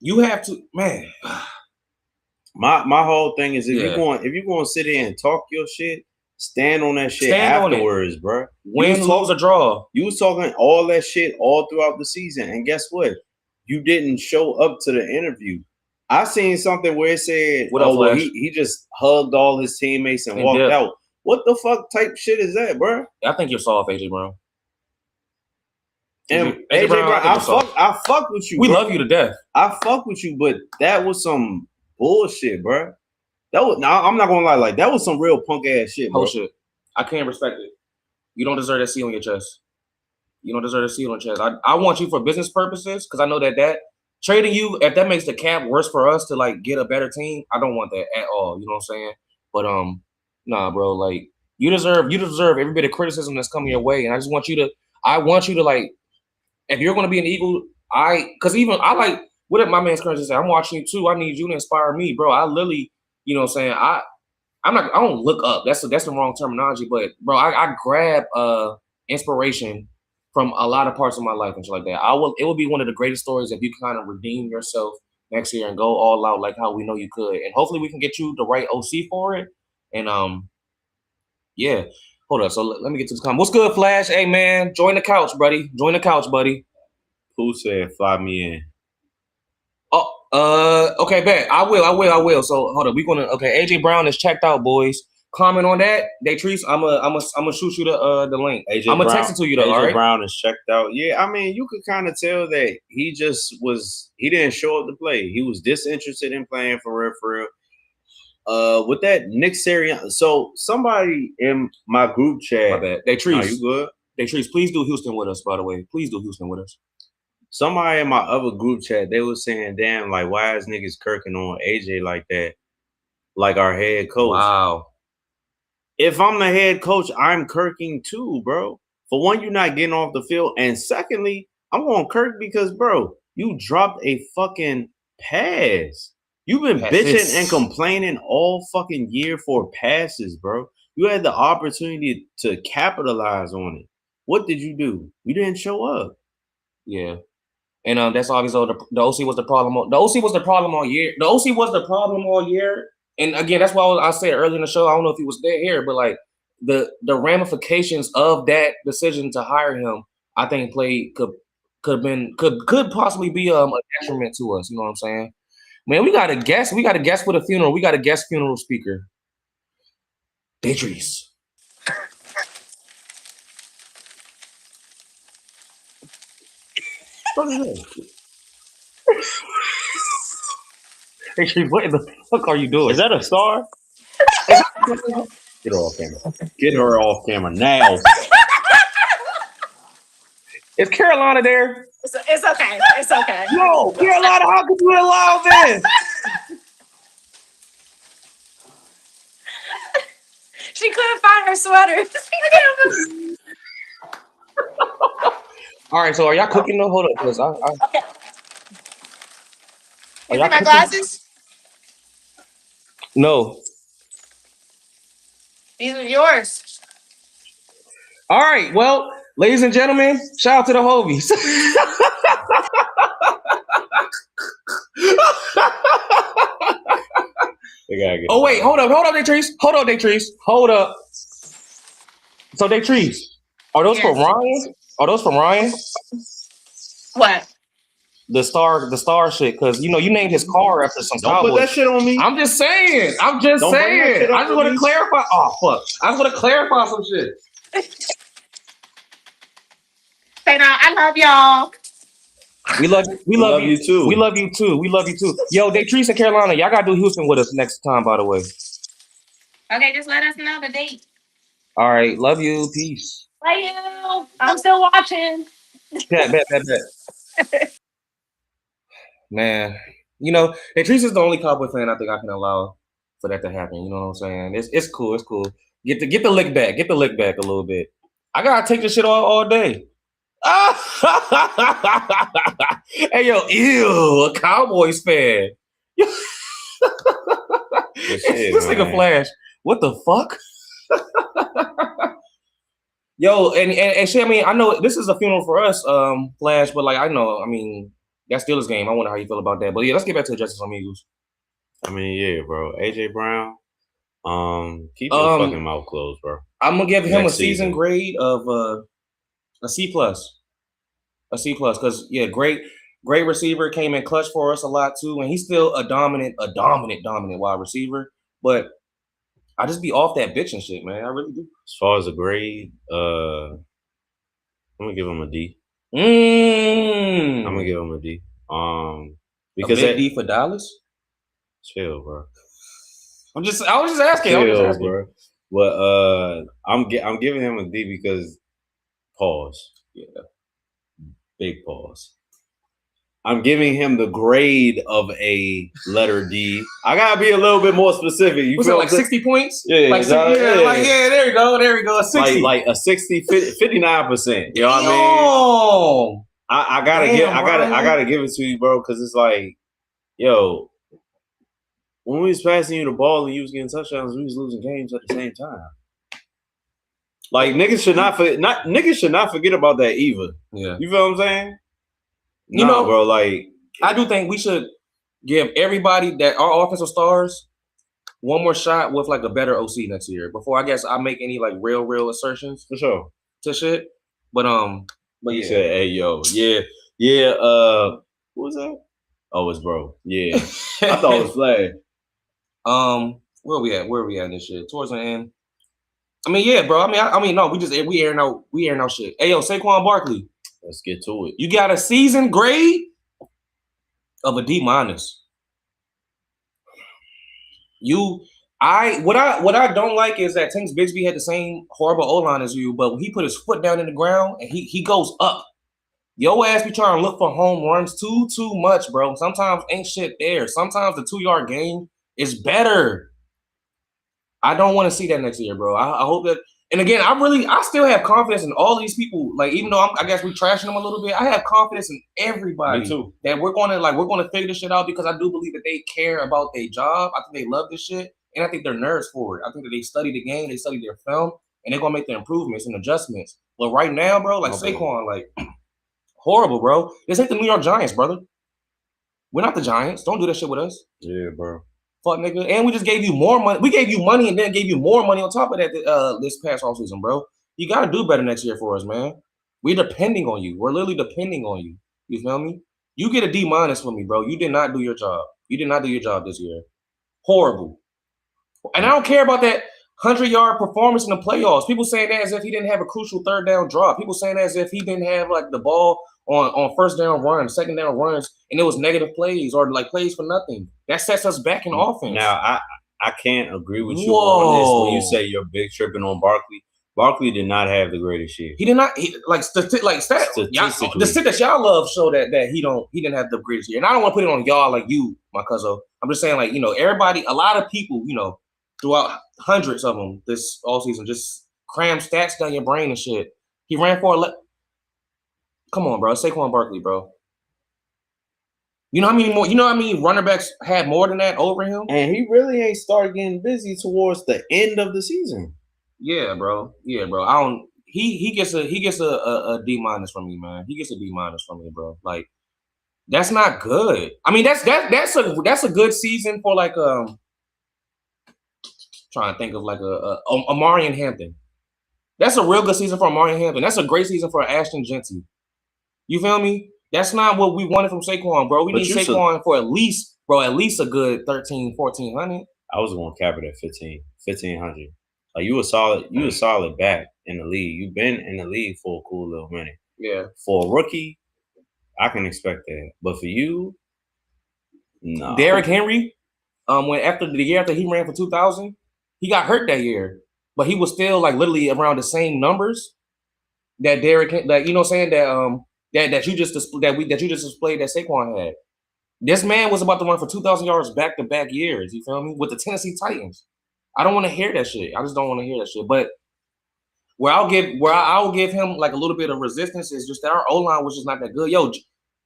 You have to, man. My whole thing is if you're going to sit here and talk your shit, stand on that shit afterwards, bro. Win, lose, or draw. You was talking all that shit all throughout the season, and guess what? You didn't show up to the interview. I seen something where it said, he just hugged all his teammates and walked out. What the fuck type shit is that, bro? I think you're soft, AJ Brown. And AJ Brown, I fuck with you. We love you to death. I fuck with you, but that was some bullshit, bro. I'm not gonna lie, like that was some real punk ass shit, bro. Shit. I can't respect it. You don't deserve that C on your chest. You don't deserve a C on your chest. I want you for business purposes because I know that trading you, if that makes the cap worse for us to like get a better team, I don't want that at all. You know what I'm saying? But nah, bro, like you deserve every bit of criticism that's coming your way, and I want you to like. If you're going to be an Eagle, because I like what my man's currently say. I'm watching you too. I need you to inspire me, bro. I literally, you know what I'm saying? I don't look up. That's the wrong terminology, but bro, I grab inspiration from a lot of parts of my life and shit like that. It will be one of the greatest stories if you kind of redeem yourself next year and go all out like how we know you could. And hopefully we can get you the right OC for it. And yeah. Hold up. So let me get to this comment. What's good, Flash? Hey, man. Join the couch, buddy. Join the couch, buddy. Who said fly me in? Oh, okay, bet. I will. So hold up. Okay, AJ Brown is checked out, boys. Comment on that. Datrice, I'm gonna shoot you the link. AJ I'm gonna Brown, text it to you though. AJ All right. Brown is checked out. Yeah, I mean, you could kind of tell that he didn't show up to play. He was disinterested in playing for real. With that Nick Sirianni. So somebody in my group chat. My bad. Datrice, you good? Datrice, please do Houston with us. By the way, please do Houston with us. Somebody in my other group chat, they were saying, "Damn, like why is niggas kirking on AJ like that? Like our head coach." Wow. If I'm the head coach, I'm kirking too, bro. For one, you're not getting off the field. And secondly, I'm going to kirk because, bro, you dropped a fucking pass. You've been bitching and complaining all fucking year for passes, bro. You had the opportunity to capitalize on it. What did you do? You didn't show up. Yeah. And that's obviously the OC was the problem. The OC was the problem all year. The OC was the problem all year. And again, that's why I said earlier in the show, I don't know if he was there here, but like the ramifications of that decision to hire him, I think could possibly be a detriment to us. You know what I'm saying? Man, we got a guest. We got a guest for the funeral. We got a guest funeral speaker. Datrice. What is that? Datrice, what in the fuck are you doing? Is that a star? Get her off camera. Get her off camera now. Is Carolina there? It's okay. It's okay. No, Carolina, how could you allow this? She couldn't find her sweater. All right, so are y'all cooking though? Hold up, cause Okay. Are Is y'all it my cooking? glasses? No. These are yours. All right, well, ladies and gentlemen, shout out to the Hovies. Oh wait, hold up, Datrice. Hold up. So Datrice, are those from Ryan? Are those from Ryan? What? The star shit, because you named his car after some Don't Cowboys. put that shit on me. I'm just saying. I just want to clarify. Oh fuck! I just want to clarify some shit. Say now, I love y'all. We love you too. We love you too. Yo, Datrice and Carolina, y'all gotta do Houston with us next time, by the way. Okay, just let us know the date. All right, love you. Peace. Love you. I'm still watching. Bet. Man, Datrice is the only Cowboy fan I think I can allow for that to happen. You know what I'm saying? It's cool. Get the lick back. Get the lick back a little bit. I gotta take this shit all day. Hey yo, ew, a Cowboys fan. This nigga Flash. What the fuck? Yo, and shit, I mean, I know this is a funeral for us, Flash, but like that Steelers game. I wonder how you feel about that. But yeah, let's get back to the Justice on Eagles. I mean, yeah, bro. AJ Brown, keep your fucking mouth closed, bro. I'm gonna give him a season grade of a C+. A C+, because yeah, great receiver, came in clutch for us a lot too, and he's still a dominant wide receiver. But I just be off that bitch and shit, man. I really do. As far as a grade, I'm gonna give him a D. I'm gonna give him a D. Because a D for Dallas. Chill, bro. I was just asking. Chill, bro. But I'm giving him a D because pause. Yeah. Big pause. I'm giving him the grade of a letter D. I gotta be a little bit more specific. You feel like 60 points? Yeah, like 60, there you go. A 60. Like a 60, 59%. You know what I mean? I gotta give it to you, bro, because it's like, yo, when we was passing you the ball and you was getting touchdowns, we was losing games at the same time. Like niggas should not forget about that either. Yeah. You feel what I'm saying? Bro, like I do think we should give everybody that our offensive stars one more shot with like a better OC next year before I guess I make any like real assertions For sure. to shit. But He yeah. said, "Hey, yo, yeah. Who was that? Oh, it's bro. Yeah, I thought it was Flag. Where we at in this shit? Towards the end. I mean, yeah, bro. I mean, no, we airing out shit. Hey, yo, Saquon Barkley, Let's get to it. you got a season grade of a D minus. What I don't like is that Tanks Bigsby had the same horrible O-line as you, but when he put his foot down in the ground and he goes up, your ass be trying to look for home runs too much, bro. Sometimes ain't shit there. Sometimes the 2-yard gain is better. I don't want to see that next year, bro. I hope that. And again, I still have confidence in all these people. Like, even though I guess we trashing them a little bit, I have confidence in everybody. Me too. That we're gonna figure this shit out because I do believe that they care about their job. I think they love this shit, and I think they're nerds for it. I think that they study the game, they study their film, and they're gonna make the improvements and adjustments. But right now, bro, like Saquon, like horrible, bro. This ain't the New York Giants, brother. We're not the Giants. Don't do that shit with us. Yeah, bro. Fuck, nigga. And we just gave you more money. We gave you money and then gave you more money on top of that this past offseason, bro. You got to do better next year for us, man. We're depending on you. We're literally depending on you. You feel me? You get a D minus for me, bro. You did not do your job. You did not do your job this year. Horrible. And I don't care about that 100-yard performance in the playoffs. People saying that as if he didn't have a crucial third down drop. People saying that as if he didn't have like the ball on first down runs, second down runs, and it was negative plays or like plays for nothing. That sets us back in offense. Now, I can't agree with you on this when you say you're big tripping on Barkley. Barkley did not have the greatest year. He did not the shit that y'all love show that he didn't have the greatest year. And I don't want to put it on y'all like you, my cousin. I'm just saying, like, you know, everybody, a lot of people, you know, throughout hundreds of them this all season just cram stats down your brain and shit. He ran for Come on, bro. Saquon Barkley, bro. You know how many running backs had more than that over him? And he really ain't started getting busy towards the end of the season. Yeah, bro. I don't. He gets a D minus from me, man. He gets a D minus from me, bro. Like, that's not good. I mean, that's a good season for like trying to think of like a Amarian Hampton. That's a real good season for Amarian Hampton. That's a great season for Ashton Genty. You feel me? That's not what we wanted from Saquon, bro. We need Saquon for at least a good 1,300, 1,400. I was going to cap it at 1,500. Like, you a solid back in the league. You've been in the league for a cool little minute. Yeah. For a rookie, I can expect that. But for you, no. Derrick Henry, when after the year after he ran for 2,000, he got hurt that year, but he was still like literally around the same numbers that Derrick, like, you know what I'm saying, that you just displayed that Saquon had. This man was about to run for 2,000 yards back-to-back years. You feel me? With the Tennessee Titans. I don't want to hear that shit. I just don't want to hear that shit. But where I'll give him like a little bit of resistance is just that our O-line was just not that good. Yo,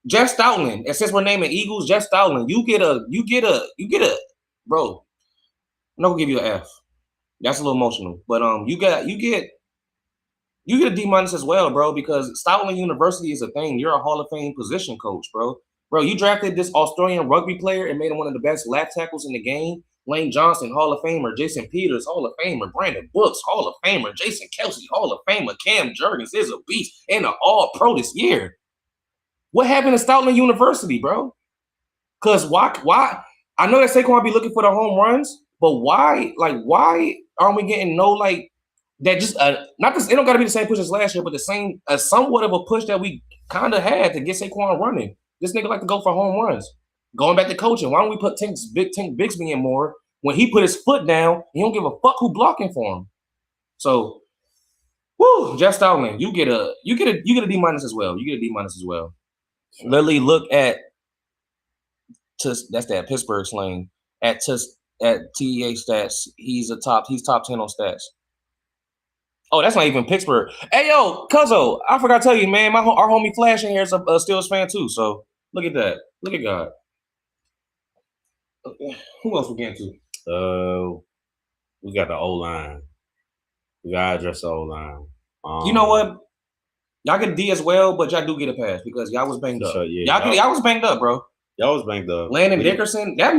Jeff Stoutland, and since we're naming Eagles, Jeff Stoutland, you get a bro. I'm not gonna give you an F. That's a little emotional, but you get a D minus as well, bro, because Stoutland University is a thing. You're a Hall of Fame position coach, bro. Bro, you drafted this Australian rugby player and made him one of the best left tackles in the game. Lane Johnson, Hall of Famer. Jason Peters, Hall of Famer. Brandon Brooks, Hall of Famer. Jason Kelsey, Hall of Famer. Cam Jurgens is a beast and an All-Pro this year. What happened to Stoutland University, bro? Because why? I know that Saquon be looking for the home runs, but why aren't we getting no like that? Just not this. It don't got to be the same push as last year, but the same somewhat of a push that we kind of had to get Saquon running. This nigga like to go for home runs. Going back to coaching, why don't we put Tank Bigsby in more when he put his foot down? He don't give a fuck who blocking for him. So, woo, Jeff Stoutland, you get a D minus as well. You get a D minus as well. Literally look at that's that Pittsburgh slang at TEA stats. He's top 10 on stats. Oh, that's not even Pittsburgh. Hey, yo, Cuzzo, I forgot to tell you, man, our homie Flash in here is a Steelers fan too. So look at that. Look at God. Who else we getting to? We got the O-line. We gotta address the O-line. You know what? Y'all get a D as well, but y'all do get a pass because y'all was banged up. Sure, yeah, y'all was banged up, bro. Y'all was banged up. Landon Dickerson, that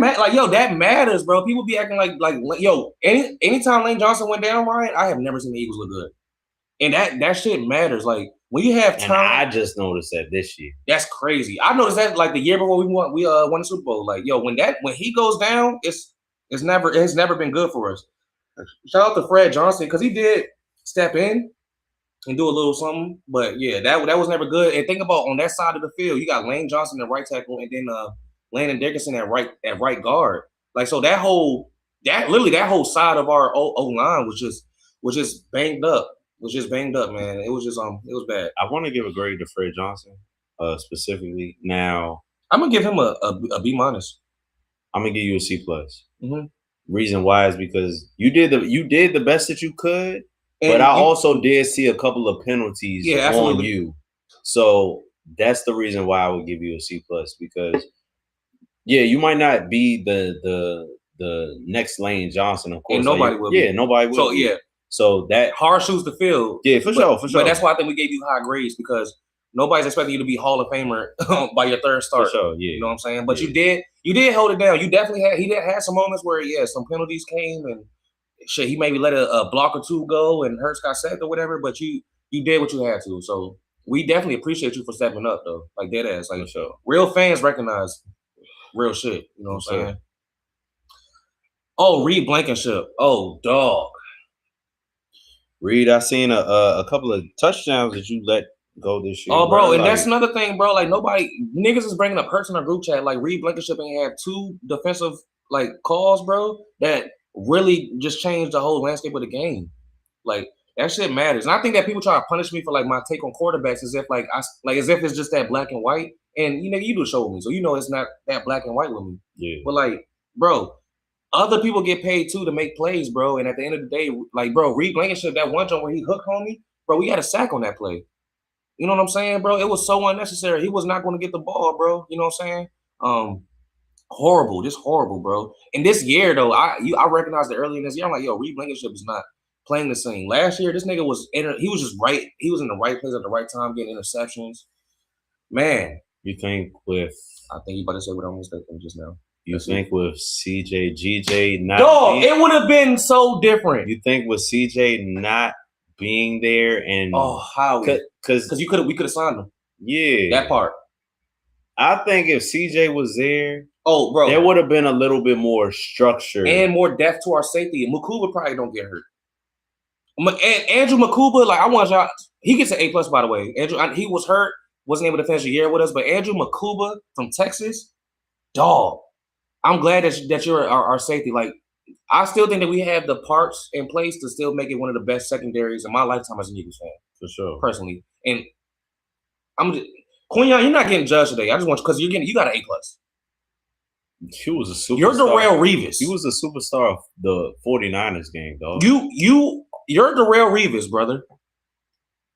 matters, bro. People be acting like anytime Lane Johnson went down, Ryan, I have never seen the Eagles look good. And that shit matters. Like when you have And talent, I just noticed that this year. that's crazy. I noticed that like the year before we won the Super Bowl. Like, when he goes down, it's never been good for us. Shout out to Fred Johnson because he did step in and do a little something. But yeah, that was never good. And think about on that side of the field, you got Lane Johnson at right tackle and then Landon Dickerson at right guard. Like so that whole side of our O line was just banged up. Man. It was bad. I want to give a grade to Fred Johnson, specifically. Now I'm gonna give him a B-. I'm gonna give you a C+. Mm-hmm. Reason why is because you did the best that you could, but I also did see a couple of penalties on you. So that's the reason why I would give you a C+, because you might not be the next Lane Johnson, of course. And nobody will. Yeah, nobody will. So so that hard shoes to fill. Yeah, for sure. But that's why I think we gave you high grades because nobody's expecting you to be Hall of Famer by your third start. For sure, yeah. You know what I'm saying? But you did hold it down. You definitely had some moments where some penalties came and shit. He maybe let a block or two go and Hurts got sacked or whatever. But you did what you had to. So we definitely appreciate you for stepping up though, like dead ass. Like real fans recognize real shit. You know what I'm saying? Oh, Reed Blankenship. Oh, dog. Reed, I seen a couple of touchdowns that you let go this year. Oh, bro, and that's another thing, bro. Like niggas is bringing up Hurts in our group chat. Like Reed Blankenship ain't had 2 defensive calls, bro, that really just changed the whole landscape of the game. Like that shit matters. And I think that people try to punish me for my take on quarterbacks as if as if it's just that black and white. And you do the show with me, so it's not that black and white with me. Yeah. But bro. Other people get paid too to make plays, bro. And at the end of the day, Reed Blankenship, that one jump where he hooked homie, bro, we had a sack on that play. You know what I'm saying, bro? It was so unnecessary. He was not going to get the ball, bro. You know what I'm saying? Horrible, just horrible, bro. And this year, though, I recognized it early in this year. I'm like, Reed Blankenship is not playing the same. Last year, this nigga was he was just right. He was in the right place at the right time, getting interceptions. Man, you think I think you about to say what I was thinking just now. You think with CJ, GJ not it would have been so different. You think with CJ not being there and how? Because we could have signed him. Yeah, that part. I think if CJ was there, bro, there would have been a little bit more structure and more depth to our safety. And Makuba probably don't get hurt. And Andrew Makuba, I want y'all. He gets an A+, by the way. Andrew, he was hurt, wasn't able to finish the year with us. But Andrew Makuba from Texas, dog. I'm glad that you're our safety. I still think that we have the parts in place to still make it one of the best secondaries in my lifetime as an Eagles fan. For sure. Personally. And Quinyon, you're not getting judged today. I just want you because you got an A+. He was a superstar. You're Darrelle Revis. He was a superstar of the 49ers game, dog. You're Darrelle Revis, brother.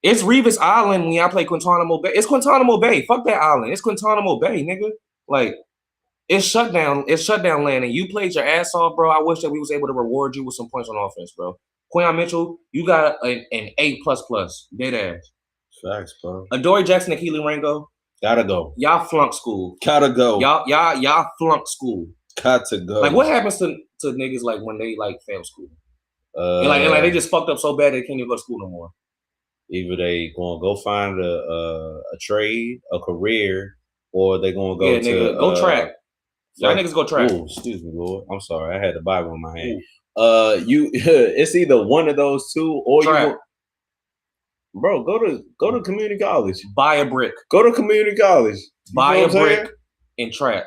It's Revis Island when y'all play Guantanamo Bay. It's Guantanamo Bay. Fuck that island. It's Guantanamo Bay, nigga. It's shutdown land, and you played your ass off, bro. I wish that we was able to reward you with some points on offense, bro. Quinyon Mitchell, you got an A++, dead ass. Facts, bro. Adoree Jackson and Keely Rango, gotta go. Y'all flunk school. Gotta go. Y'all flunk school. Got to go. What happens to niggas when they fail school? And they just fucked up so bad they can't even go to school no more. Either they gonna go find a trade, a career, or they gonna go go track. Y'all niggas go track. Ooh, excuse me, Lord. I'm sorry. I had the Bible in my hand. It's either one of those two or track. Bro, go to community college. Buy a brick. Go to community college. Buy a brick and track.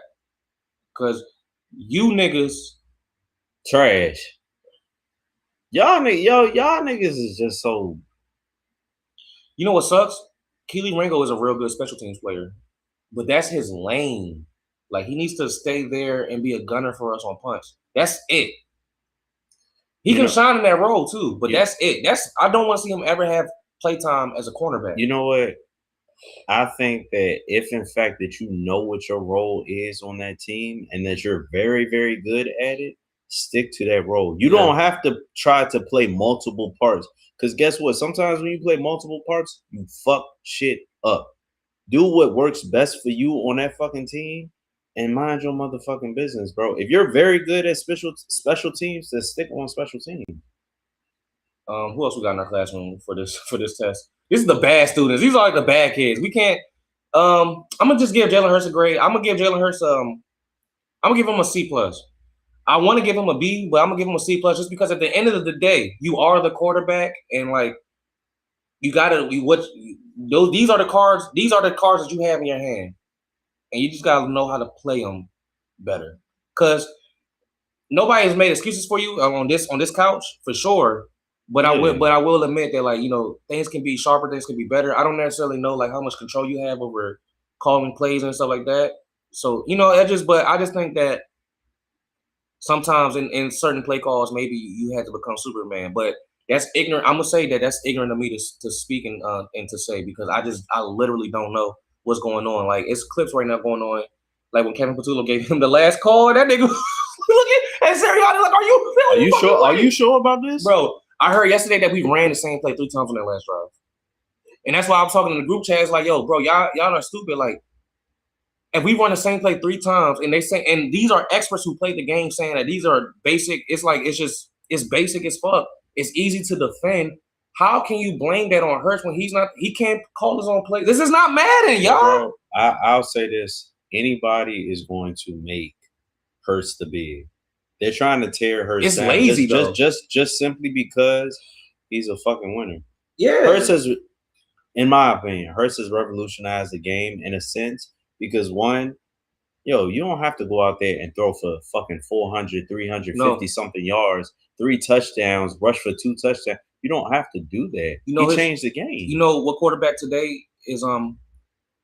Cause you niggas trash. Y'all niggas is just so. You know what sucks? Keely Ringo is a real good special teams player, but that's his lane. He needs to stay there and be a gunner for us on punts. That's it. He can shine in that role too, but that's it. I don't want to see him ever have playtime as a cornerback. You know what? I think that if in fact that you know what your role is on that team and that you're very, very good at it, stick to that role. You don't have to try to play multiple parts. Because guess what? Sometimes when you play multiple parts, you fuck shit up. Do what works best for you on that fucking team and mind your motherfucking business, bro. If you're very good at special teams, then stick on special teams. Who else we got in our classroom for this test? This is the bad students. These are like the bad kids. We can't. I'm gonna just give Jalen Hurts a grade. I'm gonna give Jalen Hurts I'm gonna give him a C plus. I want to give him a B, but I'm gonna give him a C plus just because at the end of the day, you are the quarterback, and like you gotta these are the cards. These are the cards that you have in your hand, and you just gotta know how to play them better. Cause nobody has made excuses for you on this couch for sure. But I will admit that, like, you know, things can be sharper, things can be better. I don't necessarily know like how much control you have over calling plays and stuff like that. So, you know, I just think that sometimes in certain play calls, maybe you had to become Superman. But that's ignorant. I'm gonna say that's ignorant of me to speak and to say, because I literally don't know what's going on. Like, it's clips right now going on. Like when Kevin Patullo gave him the last call, that nigga looking at Sirianni like, are you sure? Are you sure about this, bro? I heard yesterday that we ran the same play 3 times on that last drive. And that's why I'm talking in the group chat. It's like, yo, bro, y'all are stupid. Like, if we run the same play 3 times, and they say, and these are experts who played the game saying that these are basic, it's like, it's basic as fuck. It's easy to defend. How can you blame that on Hurts when he can't call his own play? This is not Madden, y'all. Bro, I'll say this. Anybody is going to make Hurts the big. They're trying to tear Hurts it's down. Lazy, just simply because he's a fucking winner. Yeah. Hurts has, in my opinion, Hurts has revolutionized the game in a sense because one, you don't have to go out there and throw for fucking 400, 350 something yards, 3 touchdowns, rush for 2 touchdowns. You don't have to do that. You know, he changed the game. You know what quarterback today is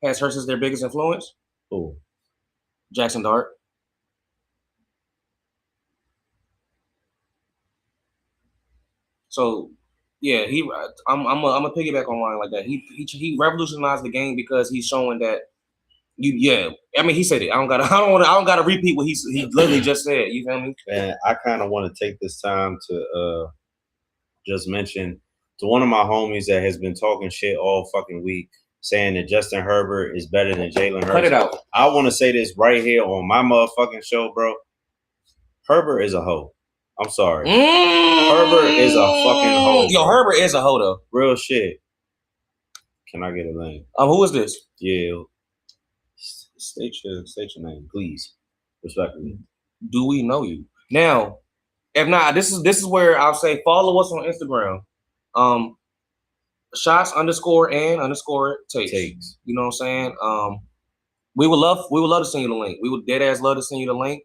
has Hurts as their biggest influence? Who? Jackson Dart. So, yeah, I'm a piggyback on line like that. He revolutionized the game because he's showing that I mean, he said it. I don't gotta repeat what he literally just said. You feel me? And I kind of want to take this time to just mention to one of my homies that has been talking shit all fucking week, saying that Justin Herbert is better than Jalen Hurts. Cut it out. I want to say this right here on my motherfucking show, bro. Herbert is a hoe. I'm sorry. Herbert is a fucking hoe. Yo, Herbert is a hoe, though. Real shit. Can I get a name? Who is this? Yeah. State your name, please. Respectfully. Do we know you? Now, if not, this is where I'll say follow us on Instagram. Shots _and_takes. You know what I'm saying? We would love to send you the link. We would dead ass love to send you the link.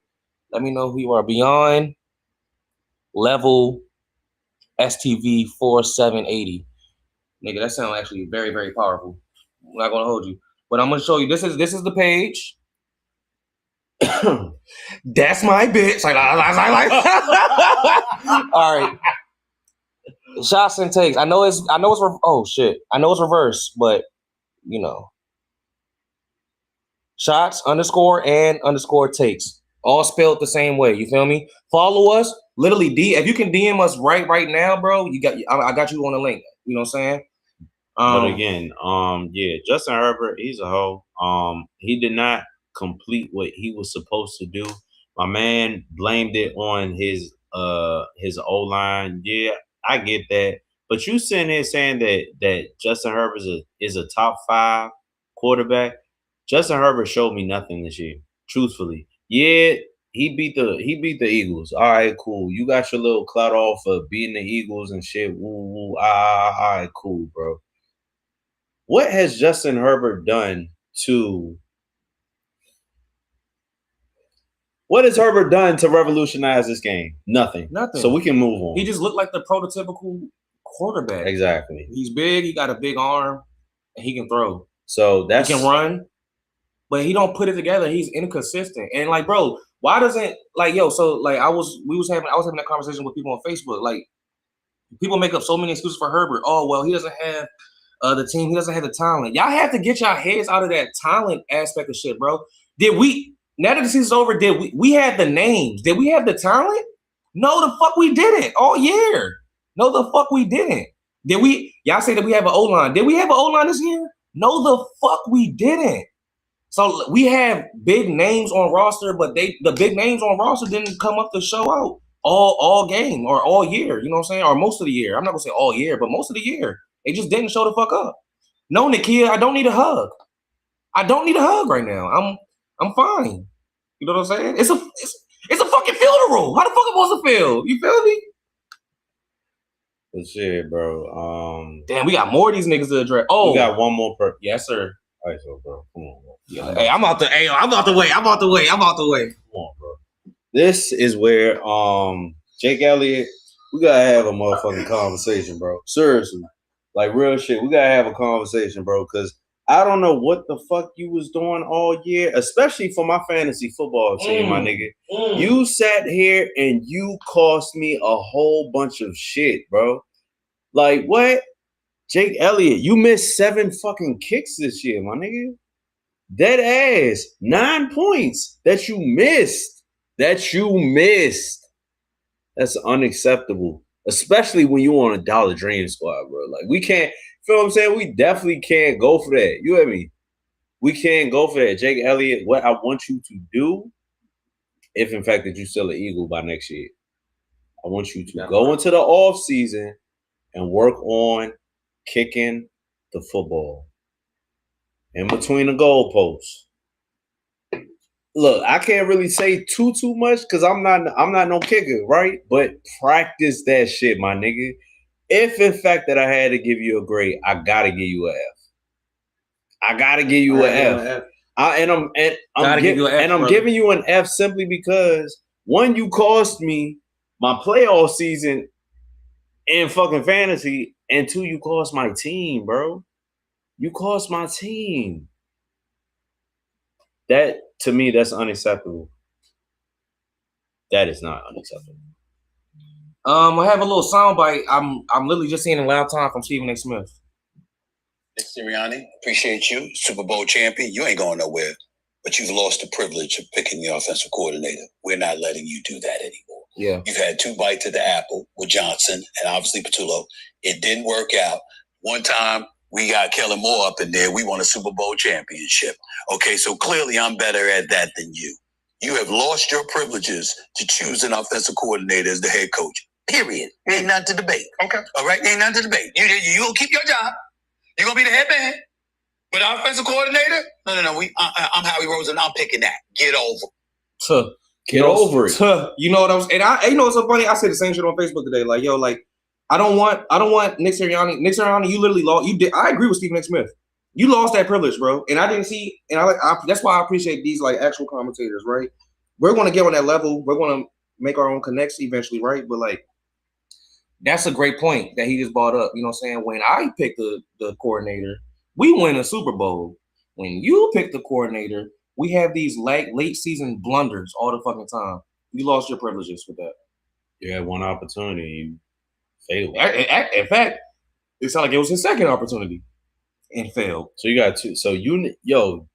Let me know who you are. Beyond Level STV 4780. Nigga, that sounds actually very, very powerful. I'm not gonna hold you. But I'm gonna show you. This is the page. That's my bitch. Like. All right. Shots and takes. I know it's oh shit. I know it's reverse, but you know. Shots _and_takes. All spelled the same way. You feel me? Follow us. Literally, if you can DM us right now, bro, I got you on the link. You know what I'm saying? But again, Justin Herbert, he's a hoe. He did not complete what he was supposed to do. My man blamed it on his O-line. Yeah, I get that. But you sitting here saying that Justin Herbert is a top 5 quarterback. Justin Herbert showed me nothing this year, truthfully. Yeah, he beat the Eagles. All right, cool. You got your little clout off of beating the Eagles and shit. Woo. All right, cool, bro. What has Justin Herbert done to? What has Herbert done to revolutionize this game? Nothing. So we can move on. He just looked like the prototypical quarterback. Exactly. He's big. He got a big arm, and he can throw. So he can run, but he don't put it together. He's inconsistent. And like, bro, why doesn't So like, I was having that conversation with people on Facebook. Like, people make up so many excuses for Herbert. Oh well, he doesn't have the team. He doesn't have the talent. Y'all have to get y'all heads out of that talent aspect of shit, bro. Now that the season's over, we have the names? Did we have the talent? No, the fuck we didn't all year. No, the fuck we didn't. Y'all say that we have an O-line. Did we have an O-line this year? No, the fuck we didn't. So we have big names on roster, but the big names on roster didn't come up to show out all game or all year. You know what I'm saying? Or most of the year. I'm not gonna say all year, but most of the year. They just didn't show the fuck up. No, Nakia, I don't need a hug. I don't need a hug right now. I'm fine. You know what I'm saying? It's a fucking funeral. How the fuck am I supposed to feel? You feel me? But shit, bro. Damn, we got more of these niggas to address. Oh, we got one more per. Yes, sir. All right, so bro, come on, bro. Yeah, hey, I'm out the way. I'm out the way. Come on, bro. This is where Jake Elliott, we gotta have a motherfucking conversation, bro. Seriously. Like real shit. We gotta have a conversation, bro, because I don't know what the fuck you was doing all year, especially for my fantasy football team, my nigga. You sat here and you cost me a whole bunch of shit, bro. Like what? Jake Elliott, you missed 7 fucking kicks this year, my nigga. Dead ass. 9 points that you missed. That's unacceptable. Especially when you on a Dollar Dream squad, bro. Like we can't, feel what I'm saying? We definitely can't go for that. You hear me? We can't go for that. Jake Elliott, what I want you to do, if in fact that you're still an Eagle by next year, I want you to go into the off season and work on kicking the football in between the goalposts. Look, I can't really say too much because I'm not no kicker, right? But practice that shit, my nigga. If in fact that I had to give you a grade, I gotta give you an F. I gotta give you an F. I'm giving you an F simply because one, you cost me my playoff season in fucking fantasy, and 2, you cost my team, bro. You cost my team. That to me, that's unacceptable. That is not unacceptable. I have a little soundbite. I'm literally just seeing in loud time from Stephen A. Smith. Nick Sirianni, appreciate you, Super Bowl champion. You ain't going nowhere, but you've lost the privilege of picking the offensive coordinator. We're not letting you do that anymore. Yeah, you've had 2 bites of the apple with Johnson and obviously Patullo. It didn't work out. One time we got Kellen Moore up in there. We won a Super Bowl championship. Okay, so clearly I'm better at that than you. You have lost your privileges to choose an offensive coordinator as the head coach. Period. Ain't nothing to debate. Okay. All right, ain't nothing to debate. You gonna keep your job. You're gonna be the head man. But offensive coordinator? No. I'm Howie Roseman. I'm picking that. Get over. Get over it. You know what I was, and you know what's so funny? I said the same shit on Facebook today. Like, yo, like I don't want Nick Sirianni. Nick Sirianni, you literally lost. You did. I agree with Stephen A. Smith. You lost that privilege, bro. And I didn't see. And that's why I appreciate these like actual commentators, right? We're gonna get on that level. We're gonna make our own connects eventually, right? But like, that's a great point that he just brought up. You know what I'm saying? When I picked the coordinator, we win a Super Bowl. When you pick the coordinator, we have these late season blunders all the fucking time. You lost your privileges with that. You had one opportunity, you failed. In fact, it sounded like it was his second opportunity and failed. So you got 2. So you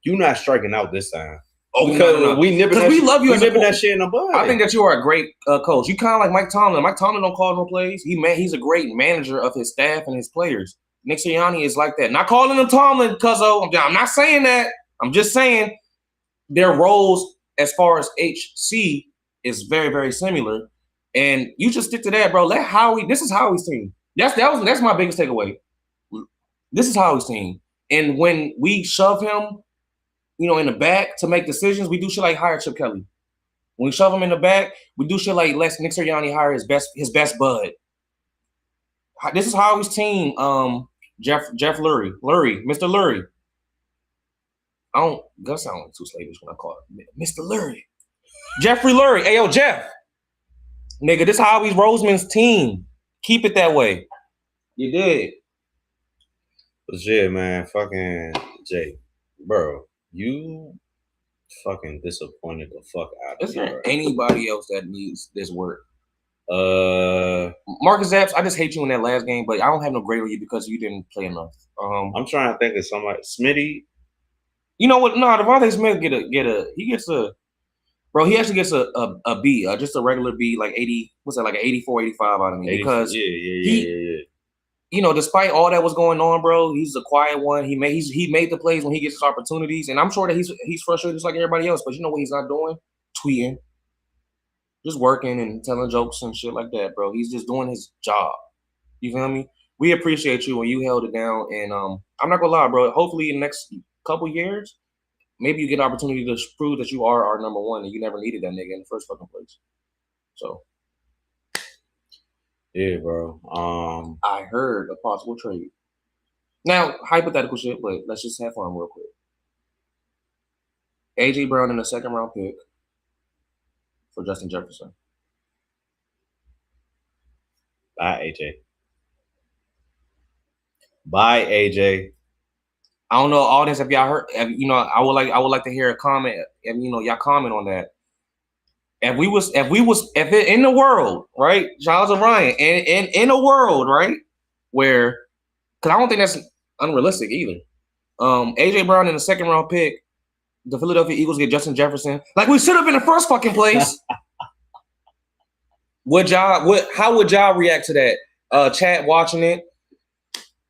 not striking out this time. Oh, because we love you. We nipping that shit in the bud. I think that you are a great coach. You kind of like Mike Tomlin. Mike Tomlin don't call no plays. He's a great manager of his staff and his players. Nick Sirianni is like that. Not calling him Tomlin, cuzzo. I'm not saying that. I'm just saying their roles as far as HC is very, very similar. And you just stick to that, bro. Let Howie. This is Howie's team. That's my biggest takeaway. This is Howie's team. And when we shove him, in the back to make decisions, we do shit like hire Chip Kelly. When we shove him in the back, we do shit like let Nick Sirianni hire his best bud. This is Howie's team. Jeff Lurie, Mr. Lurie. That sound too slavish when I call it Mr. Lurie. Jeffrey Lurie. Hey, yo, Jeff. Nigga, this Howie Roseman's team. Keep it that way. You did. Legit, man. Fucking Jay. Bro, you fucking disappointed the fuck out of Is me. there anybody else that needs this work? Marcus Epps, I just hate you in that last game, but I don't have no grade on you because you didn't play enough. I'm trying to think of somebody. Smitty. You know what? No, Devontae Smith he actually gets a B, just a regular B, like 80. What's that? Like an 84, 85 out of me because yeah. despite all that was going on, bro, he's a quiet one. He made the plays when he gets his opportunities, and I'm sure that he's frustrated just like everybody else. But you know what he's not doing? Tweeting, just working and telling jokes and shit like that, bro. He's just doing his job. You feel me? We appreciate you when you held it down, and I'm not gonna lie, bro. Hopefully, in the next couple years, maybe you get an opportunity to prove that you are our number one, and you never needed that nigga in the first fucking place. So. Yeah, bro. I heard a possible trade. Now, hypothetical shit, but let's just have fun real quick. AJ Brown in the second round pick for Justin Jefferson. Bye, AJ. Bye, AJ. I don't know, audience, if y'all heard, I would like to hear a comment, y'all comment on that. If in the world, right, Charles O'Ryan, and in a world, right, where, because I don't think that's unrealistic either. AJ Brown in the second round pick, the Philadelphia Eagles get Justin Jefferson, like we should have in the first fucking place. How would y'all react to that? Chat watching it.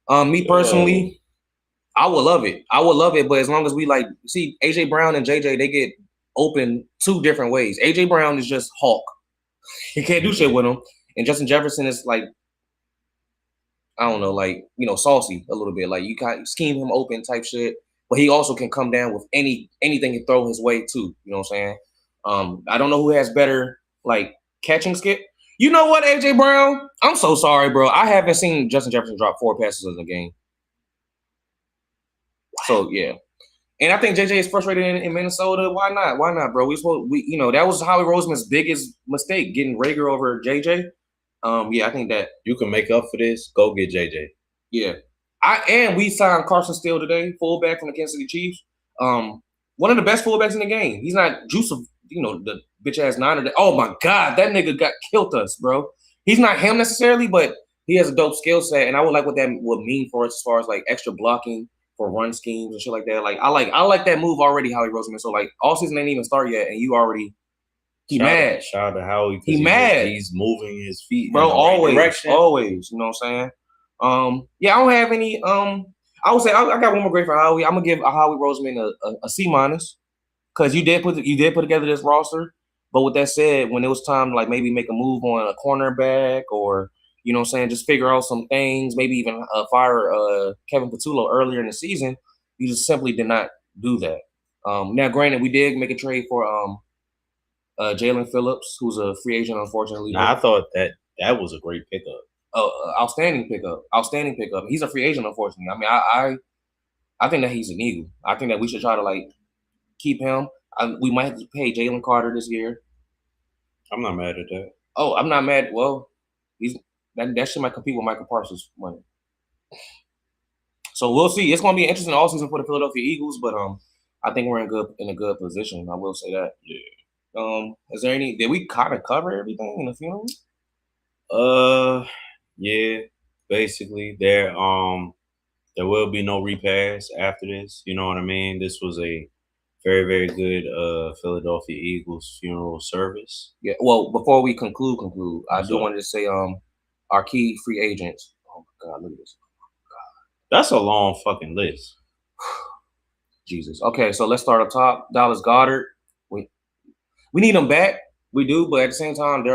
Me personally, I would love it. But as long as we see AJ Brown and JJ, they get open two different ways. AJ Brown is just Hulk. You can't do shit with him. And Justin Jefferson is I don't know, saucy a little bit. Like you can't scheme him open type shit. But he also can come down with anything you throw his way too. You know what I'm saying? I don't know who has better catching skip. You know what, AJ Brown? I'm so sorry, bro. I haven't seen Justin Jefferson drop 4 passes in a game. So yeah. And I think JJ is frustrated in Minnesota. Why not? Why not, bro? That was Howie Roseman's biggest mistake, getting Rager over JJ. I think that you can make up for this. Go get JJ. Yeah. We signed Carson Steele today, fullback from the Kansas City Chiefs. One of the best fullbacks in the game. He's not juice of, the bitch ass Niner. Oh my God, that nigga killed us, bro. He's not him necessarily, but he has a dope skill set, and I would like what that would mean for us as far as extra blocking for run schemes and shit like that. I like that move already, Howie Roseman. So all season ain't even start yet, and you already mad. Shout out to Howie. He mad. He's moving his feet, bro. Always. You know what I'm saying? I don't have any. I would say I got one more grade for Howie. I'm gonna give Howie Roseman a C-, because you did put together this roster. But with that said, when it was time to maybe make a move on a cornerback or just figure out some things, maybe even fire Kevin Patullo earlier in the season, you just simply did not do that. Now, granted, we did make a trade for Jalen Phillips, who's a free agent, unfortunately. I thought that was a great pickup. Outstanding pickup. He's a free agent, unfortunately. I mean, I think that he's an Eagle. I think that we should try to keep him. We might have to pay Jalen Carter this year. I'm not mad at that. Oh, I'm not mad. Well, that shit might compete with Michael Parsons' money. So we'll see. It's going to be an interesting offseason for the Philadelphia Eagles, but I think we're in a good position. I will say that. Yeah. Is there any? Did we kind of cover everything in the funeral? Yeah. Basically, there will be no repass after this. You know what I mean? This was a very, very good Philadelphia Eagles funeral service. Yeah. Well, before we conclude, I do want to say our key free agents. Oh my God, look at this. That's a long fucking list. Jesus. Okay, so let's start up top. Dallas Goedert. We need him back. We do, but at the same time,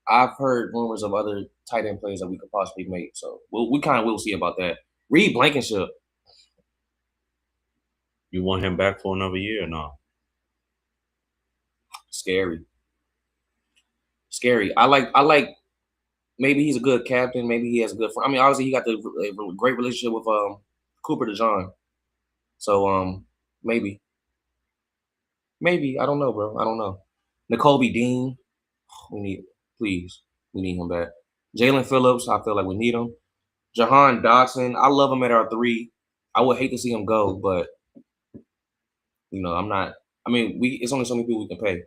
I've heard rumors of other tight end plays that we could possibly make. So we kind of will see about that. Reed Blankenship. You want him back for another year or not? Scary. I like. Maybe he's a good captain. Maybe he has a good friend. I mean, obviously he got the great relationship with Cooper DeJean. So maybe. I don't know, bro. I don't know. N'Kobe Dean. We need him back. Jalen Phillips. I feel like we need him. Jahan Dotson. I love him at our 3. I would hate to see him go, but I'm not. I mean, it's only so many people we can pay.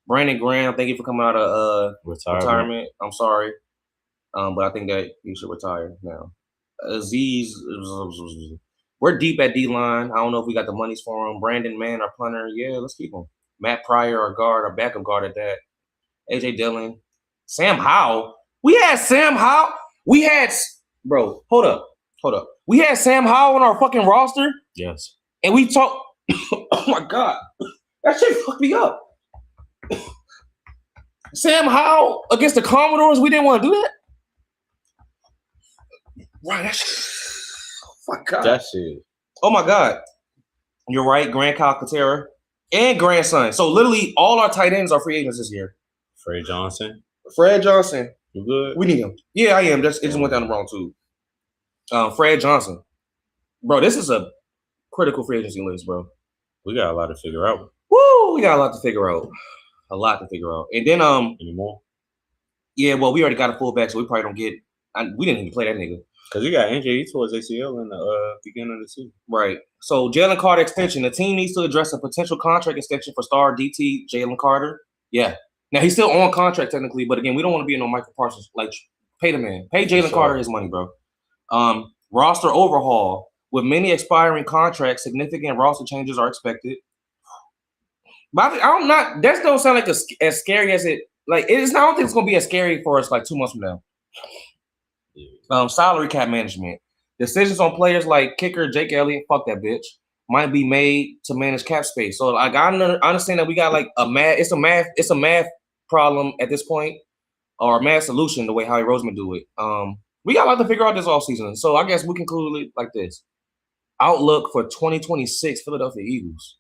Brandon Graham, thank you for coming out of retirement. I'm sorry, but I think that you should retire now. Aziz, we're deep at D-line. I don't know if we got the monies for him. Brandon Mann, our punter, yeah, let's keep him. Matt Pryor, our guard, our backup guard at that. AJ Dillon, Sam Howell. We had Sam Howell. We had Bro, hold up. We had Sam Howell on our fucking roster, Yes. and we talked. Oh my god, that shit fucked me up. Sam Howell against the Commodores, we didn't want to do that. Right, that shit. Oh my god. That shit. Oh my god. You're right, Grand Calcaterra and grandson. So literally all our tight ends are free agents this year. Fred Johnson. You good? We need him. Yeah, I am. It just went down the wrong tube. Fred Johnson. Bro, this is a critical free agency list, bro. We got a lot to figure out. Woo! We got a lot to figure out. And then Anymore? yeah, well, we already got a fullback, so we probably don't get. We didn't even play that nigga. Because you got injury towards ACL in the beginning of the season. Right. So Jalen Carter extension. The team needs to address a potential contract extension for star DT Jalen Carter. Yeah. Now he's still on contract technically, but again, we don't want to be in no Michael Parsons. Like, pay the man. Pay Jalen Carter his money, bro. Roster overhaul. With many expiring contracts, significant roster changes are expected. But that don't sound like as scary as it. Like, I don't think it's gonna be as scary for us like 2 months from now. Salary cap management. Decisions on players like kicker Jake Elliott, fuck that bitch, might be made to manage cap space. So like I understand that we got like it's a math problem at this point, or a math solution the way Howie Roseman do it. We got a lot to figure out this offseason. So I guess we conclude it like this. Outlook for 2026 Philadelphia Eagles.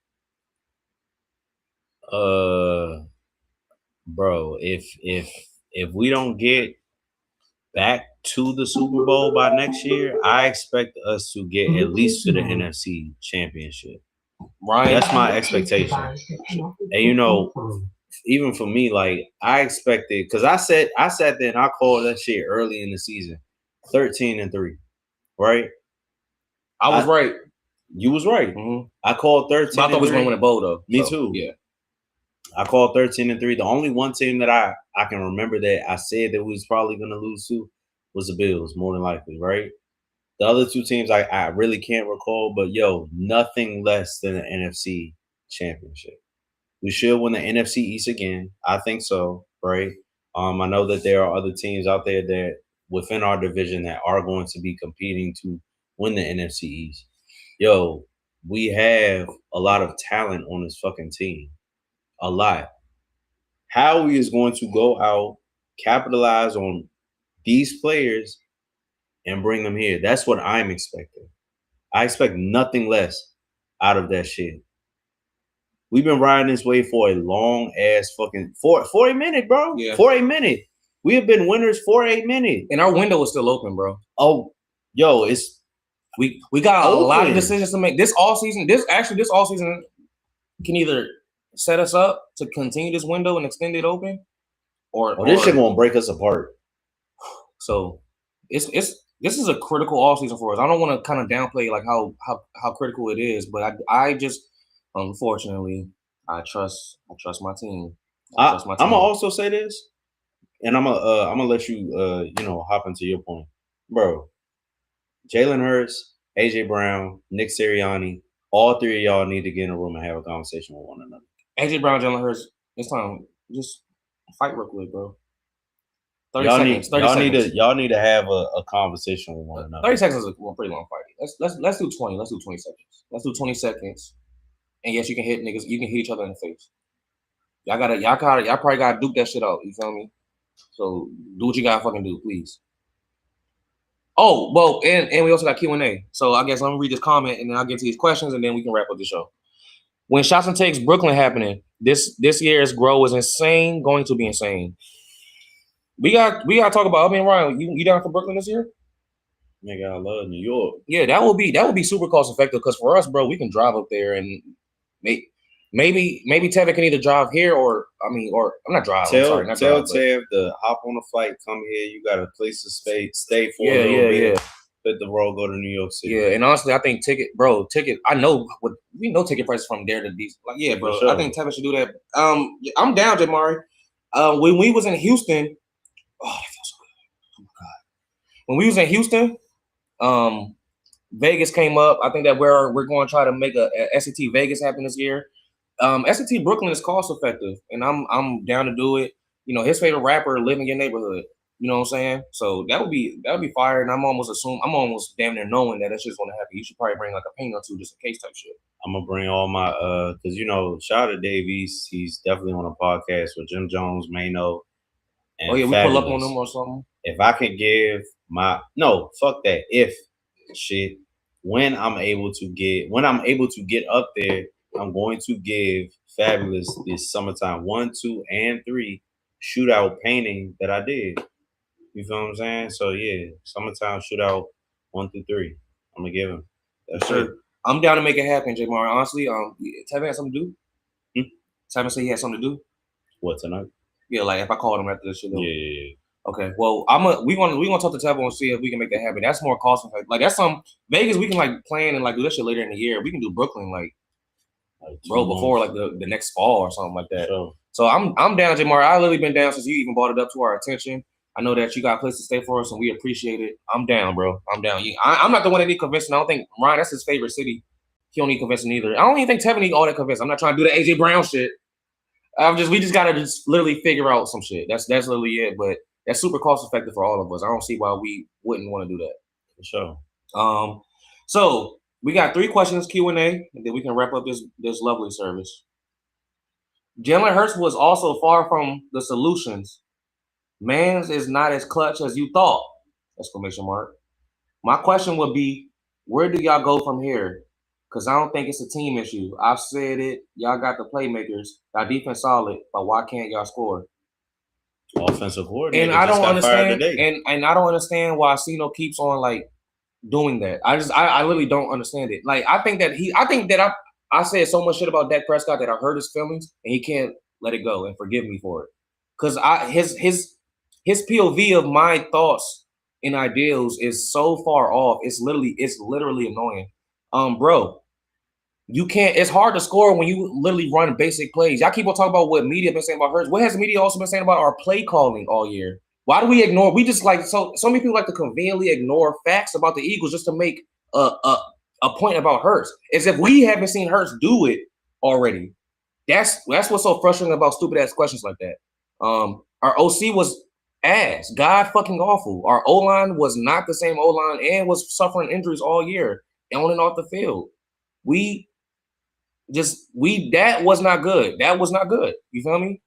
Bro, if we don't get back to the Super Bowl by next year, I expect us to get at least to the NFC Championship. Right. That's my expectation. And you know, even for me, like I expected, because I sat there and I called that shit early in the season, 13-3, right? I was right. You was right. Mm-hmm. I called 13. I thought we was gonna win a bowl though. Me too. Yeah. I called 13-3. The only one team that I can remember that I said that we was probably gonna lose to was the Bills, more than likely, right? The other two teams I really can't recall, but nothing less than an NFC Championship. We should win the NFC East again. I think so, right? I know that there are other teams out there that within our division that are going to be competing to win the NFC East. We have a lot of talent on this fucking team. A lot. Howie is going to go out, capitalize on these players, and bring them here. That's what I'm expecting. I expect nothing less out of that shit. We've been riding this way for a long ass fucking for a minute, bro. Yeah. For a minute. We have been winners for a minute. And our window is still open, bro. Oh, it's we got open. A lot of decisions to make. This all season can either set us up to continue this window and extend it open, or this shit gonna break us apart. So this is a critical offseason for us. I don't want to kind of downplay like how critical it is, but I just unfortunately I trust my team. I'm gonna also say this, and I'm gonna let you hop into your point, bro. Jalen Hurts, AJ Brown, Nick Sirianni, all three of y'all need to get in a room and have a conversation with one another. AJ Brown, Jalen Hurts, it's time. Just fight real quick, bro. 30 seconds. Y'all need to have a conversation with one another. 30 seconds is a pretty long fight. Let's do 20. Let's do 20 seconds. Let's do 20 seconds. And yes, you can hit niggas. You can hit each other in the face. Y'all probably gotta duke that shit out. You feel me? So do what you gotta fucking do, please. Oh, well, and we also got Q&A. So I guess let me read this comment and then I'll get to these questions and then we can wrap up the show. When Shots and Takes Brooklyn happening, this year's grow is insane, going to be insane. We got to talk about. I mean, Ryan, you down for Brooklyn this year? Nigga, I love New York. Yeah, that would be super cost effective because for us, bro, we can drive up there and maybe Tevin can either drive here or I'm not driving. Tell Tev to hop on a flight, come here. You got a place to stay for a little bit. Yeah. Let the road go to New York City. Yeah, and honestly, I think ticket. I know we know ticket prices from there to these. Like, yeah, bro. Sure. I think Tevin should do that. I'm down, Jamari. When we was in Houston. Oh, that feels so good. Oh my God. When we was in Houston, Vegas came up. I think that we're going to try to make a SCT Vegas happen this year. SCT Brooklyn is cost effective, and I'm down to do it. His favorite rapper live in your neighborhood. You know what I'm saying? So that would be fire. And I'm almost damn near knowing that shit's gonna happen. You should probably bring like a paint or two just in case type shit. I'm gonna bring all my because shout out to Dave East. He's definitely on a podcast with Jim Jones, Mano, and Oh yeah, we Fabulous. pull up on them or something. If I could give fuck that. If shit, when I'm able to get up there, I'm going to give Fabulous this summertime 1, 2, and 3 shootout painting that I did. You feel what I'm saying? So yeah, summertime shootout 1 through 3. I'm gonna give him. That's sure. it. I'm down to make it happen, Jamar. Honestly, Tevin had something to do. Tevin said he had something to do. What, tonight? Yeah, like if I called him after this shit. Yeah. Okay. Well, we want to talk to Tevin and see if we can make that happen. That's more cost effective. Like that's some Vegas. We can like plan and like do that shit later in the year. We can do Brooklyn like before like the next fall or something like that. Sure. So I'm down, Jamar. I've literally been down since you even brought it up to our attention. I know that you got a place to stay for us, and we appreciate it. I'm down, bro. I'm down. I'm not the one that need convincing. I don't think Ryan, that's his favorite city. He don't need convincing either. I don't even think Tevin need all that convincing. I'm not trying to do the AJ Brown shit. We just gotta just literally figure out some shit. That's literally it. But that's super cost effective for all of us. I don't see why we wouldn't want to do that. For sure. So we got 3 questions Q&A, and then we can wrap up this lovely service. Jalen Hurts was also far from the solutions. Mans is not as clutch as you thought! Exclamation mark. My question would be, where do y'all go from here? Because I don't think it's a team issue. I've said it. Y'all got the playmakers. Y'all defense solid, but why can't y'all score? Offensive coordinator. And I don't understand. And I don't understand why Cino keeps on like doing that. I literally don't understand it. Like I think that I said so much shit about Dak Prescott that I hurt his feelings, and he can't let it go and forgive me for it. Because his POV of my thoughts and ideals is so far off. It's literally annoying. Bro, you can't. It's hard to score when you literally run basic plays. Y'all keep on talking about what media been saying about Hurts. What has the media also been saying about our play calling all year? Why do we ignore? We just like so many people like to conveniently ignore facts about the Eagles just to make a point about Hurts, as if we haven't seen Hurts do it already. That's what's so frustrating about stupid ass questions like that. Our OC was ass, god fucking awful. Our O-line was not the same O-line and was suffering injuries all year on and off the field. That was not good. That was not good. You feel me?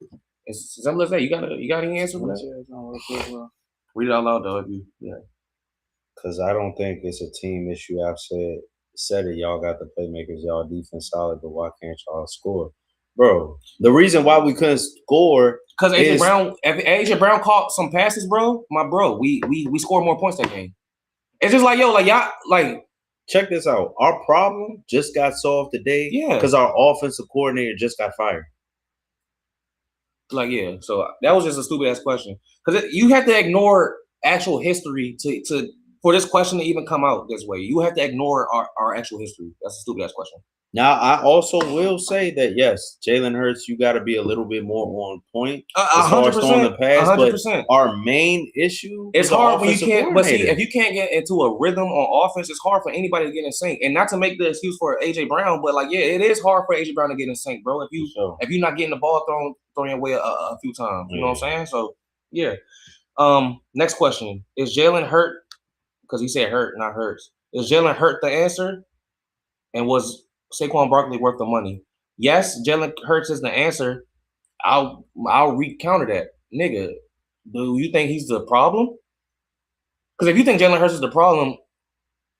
It's simple as that. You got any answer for that? Read it out loud though. Because I don't think it's a team issue. I've said it. Y'all got the playmakers. Y'all defense solid, but why can't y'all score, bro? The reason why we couldn't score because AJ Brown caught some passes, bro. We scored more points that game. It's just like y'all like. Check this out. Our problem just got solved today. Yeah. Because our offensive coordinator just got fired. Like, yeah. So that was just a stupid ass question. Because you have to ignore actual history to for this question to even come out this way. You have to ignore our actual history. That's a stupid ass question. Now, I also will say that, yes, Jalen Hurts, you got to be a little bit more on point as far as throwing the pass. 100%. But our main issue it's hard when you can't. But see, if you can't get into a rhythm on offense, it's hard for anybody to get in sync. And not to make the excuse for AJ Brown, but like, yeah, it is hard for AJ Brown to get in sync, bro. If you're not getting the ball thrown away a few times, you know what I'm saying? So yeah. Next question: is Jalen hurt? Because he said hurt, not Hurts. Is Jalen Hurt the answer? And was Saquon Barkley worth the money? Yes, Jalen Hurts is the answer. I'll recounter that. Nigga, do you think he's the problem? Because if you think Jalen Hurts is the problem,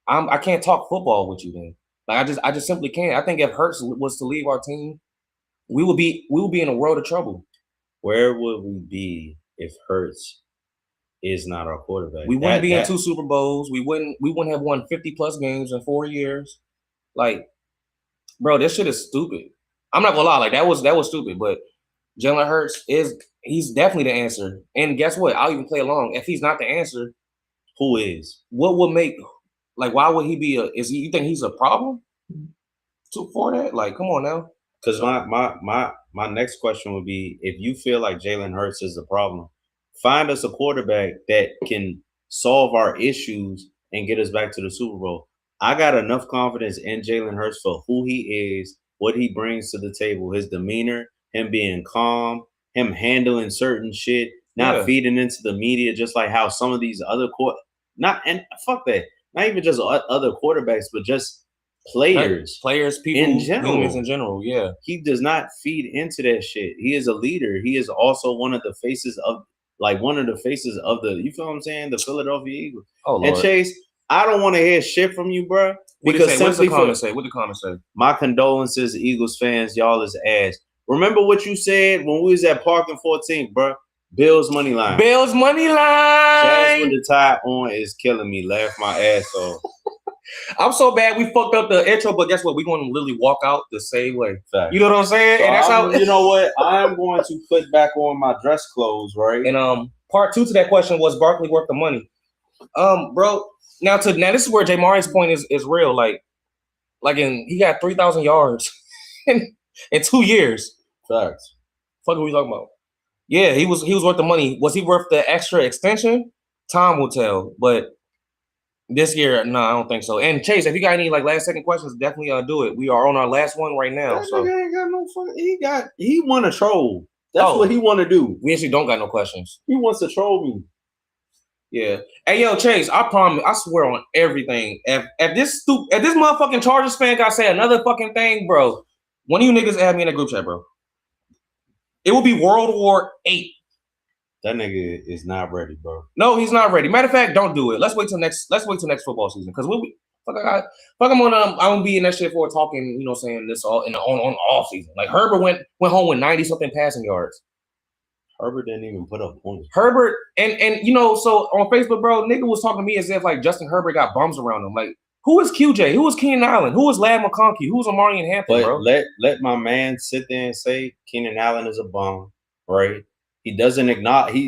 I can't talk football with you then. Like I just simply can't. I think if Hurts was to leave our team, we would be in a world of trouble. Where would we be if Hurts is not our quarterback? We wouldn't be in 2 Super Bowls. We wouldn't have won 50 plus games in 4 years. Like, bro, this shit is stupid. I'm not gonna lie, like that was stupid. But Jalen Hurts he's definitely the answer. And guess what? I'll even play along. If he's not the answer, who is? What would make like why would he be you think he's a problem for that? Like, come on now. Because my next question would be, if you feel like Jalen Hurts is the problem, find us a quarterback that can solve our issues and get us back to the Super Bowl. I got enough confidence in Jalen Hurts for who he is, what he brings to the table, his demeanor, him being calm, him handling certain shit, not feeding into the media, just like how some of these other not even just other quarterbacks, but just players, people, in general, humans in general. Yeah, he does not feed into that shit. He is a leader. He is also one of the faces of the. You feel what I'm saying? The Philadelphia Eagles. Oh Lord. And Chase, I don't want to hear shit from you, bro. Because what's the comment say? What the comment say? My condolences, Eagles fans. Y'all is ass. Remember what you said when we was at Park and 14th, bro? Bills money line. Bills money line. Jazz with the tie on is killing me. Laugh my ass off. I'm so bad we fucked up the intro, but guess what? We're going to literally walk out the same way. Fact. You know what I'm saying? So and that's how. You know what? I'm going to put back on my dress clothes, right? And part 2 to that question was Barkley worth the money? Bro. Now this is where Jamari's point is real. He got 3,000 yards in 2 years. Facts. Fuck are we talking about? Yeah, he was worth the money. Was he worth the extra extension? Time will tell. But this year, no, I don't think so. And Chase, if you got any last second questions, definitely do it. We are on our last one right now. That nigga ain't got no fun. He want to troll. That's what he want to do. We actually don't got no questions. He wants to troll me. Yeah. Hey, yo, Chase, I promise, I swear on everything. If this motherfucking Chargers fan got to say another fucking thing, bro, one of you niggas add me in a group chat, bro. It will be World War VIII. That nigga is not ready, bro. No, he's not ready. Matter of fact, don't do it. Let's wait till next football season because I'm gonna be in that shit for talking. You know, saying this all on off season. Like Herbert went home with 90 something passing yards. Herbert didn't even put up points. Herbert and so on Facebook, bro, nigga was talking to me as if Justin Herbert got bums around him. Like, who is QJ? Who is Keenan Allen? Who is Ladd McConkey? Who is Amari and Hampton, bro? Let my man sit there and say Keenan Allen is a bum, right? He doesn't acknowledge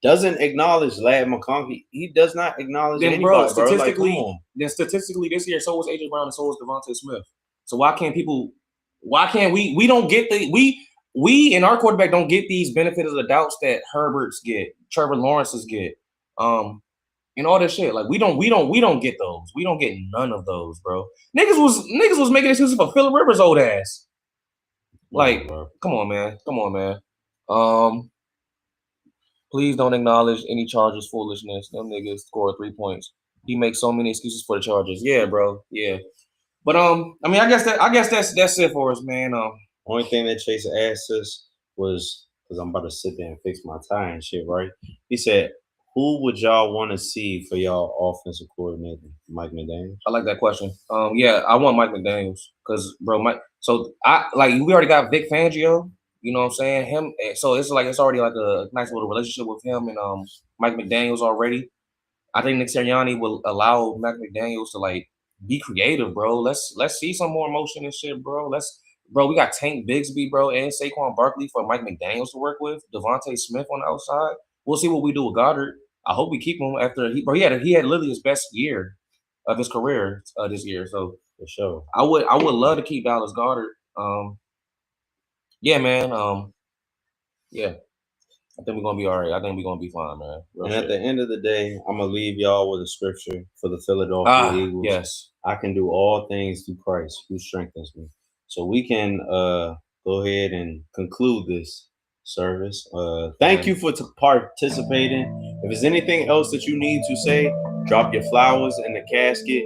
Ladd McConkey. He does not acknowledge anybody, bro. Statistically this year, so was AJ Brown and so was Devontae Smith. So why can't we don't get we and our quarterback don't get these benefits of the doubts that Herbert's get, Trevor Lawrence's get, and all this shit. Like we don't get those. We don't get none of those, bro. Niggas was making excuses for Phillip Rivers' old ass. Like, come on, man. Please don't acknowledge any Chargers foolishness. Them niggas scored 3 points. He makes so many excuses for the Chargers. Yeah, bro. Yeah. But I mean, I guess that's it for us, man. Only thing that Chase asked us was, because I'm about to sit there and fix my tie and shit, right? He said, who would y'all want to see for y'all offensive coordinator? Mike McDaniels? I like that question. Yeah, I want Mike McDaniels because, bro, we already got Vic Fangio. You know what I'm saying? Him. So it's already like a nice little relationship with him and Mike McDaniels already. I think Nick Sirianni will allow Mike McDaniels to be creative, bro. Let's see some more motion and shit, bro. We got Tank Bigsby, bro, and Saquon Barkley for Mike McDaniels to work with. Devontae Smith on the outside. We'll see what we do with Goddard. I hope we keep him after he had literally his best year of his career this year. So for sure, I would love to keep Dallas Goedert. Yeah, man. Yeah. I think we're gonna be all right. I think we're gonna be fine, man. And at the end of the day, I'm gonna leave y'all with a scripture for the Philadelphia Eagles. Yes. I can do all things through Christ who strengthens me. So we can go ahead and conclude this service. Thank you for participating. If there's anything else that you need to say, drop your flowers in the casket.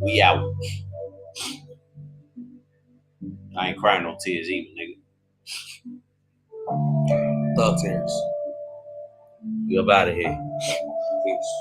We out. I ain't crying no tears either, nigga. Thug tears. We up out of here. Peace.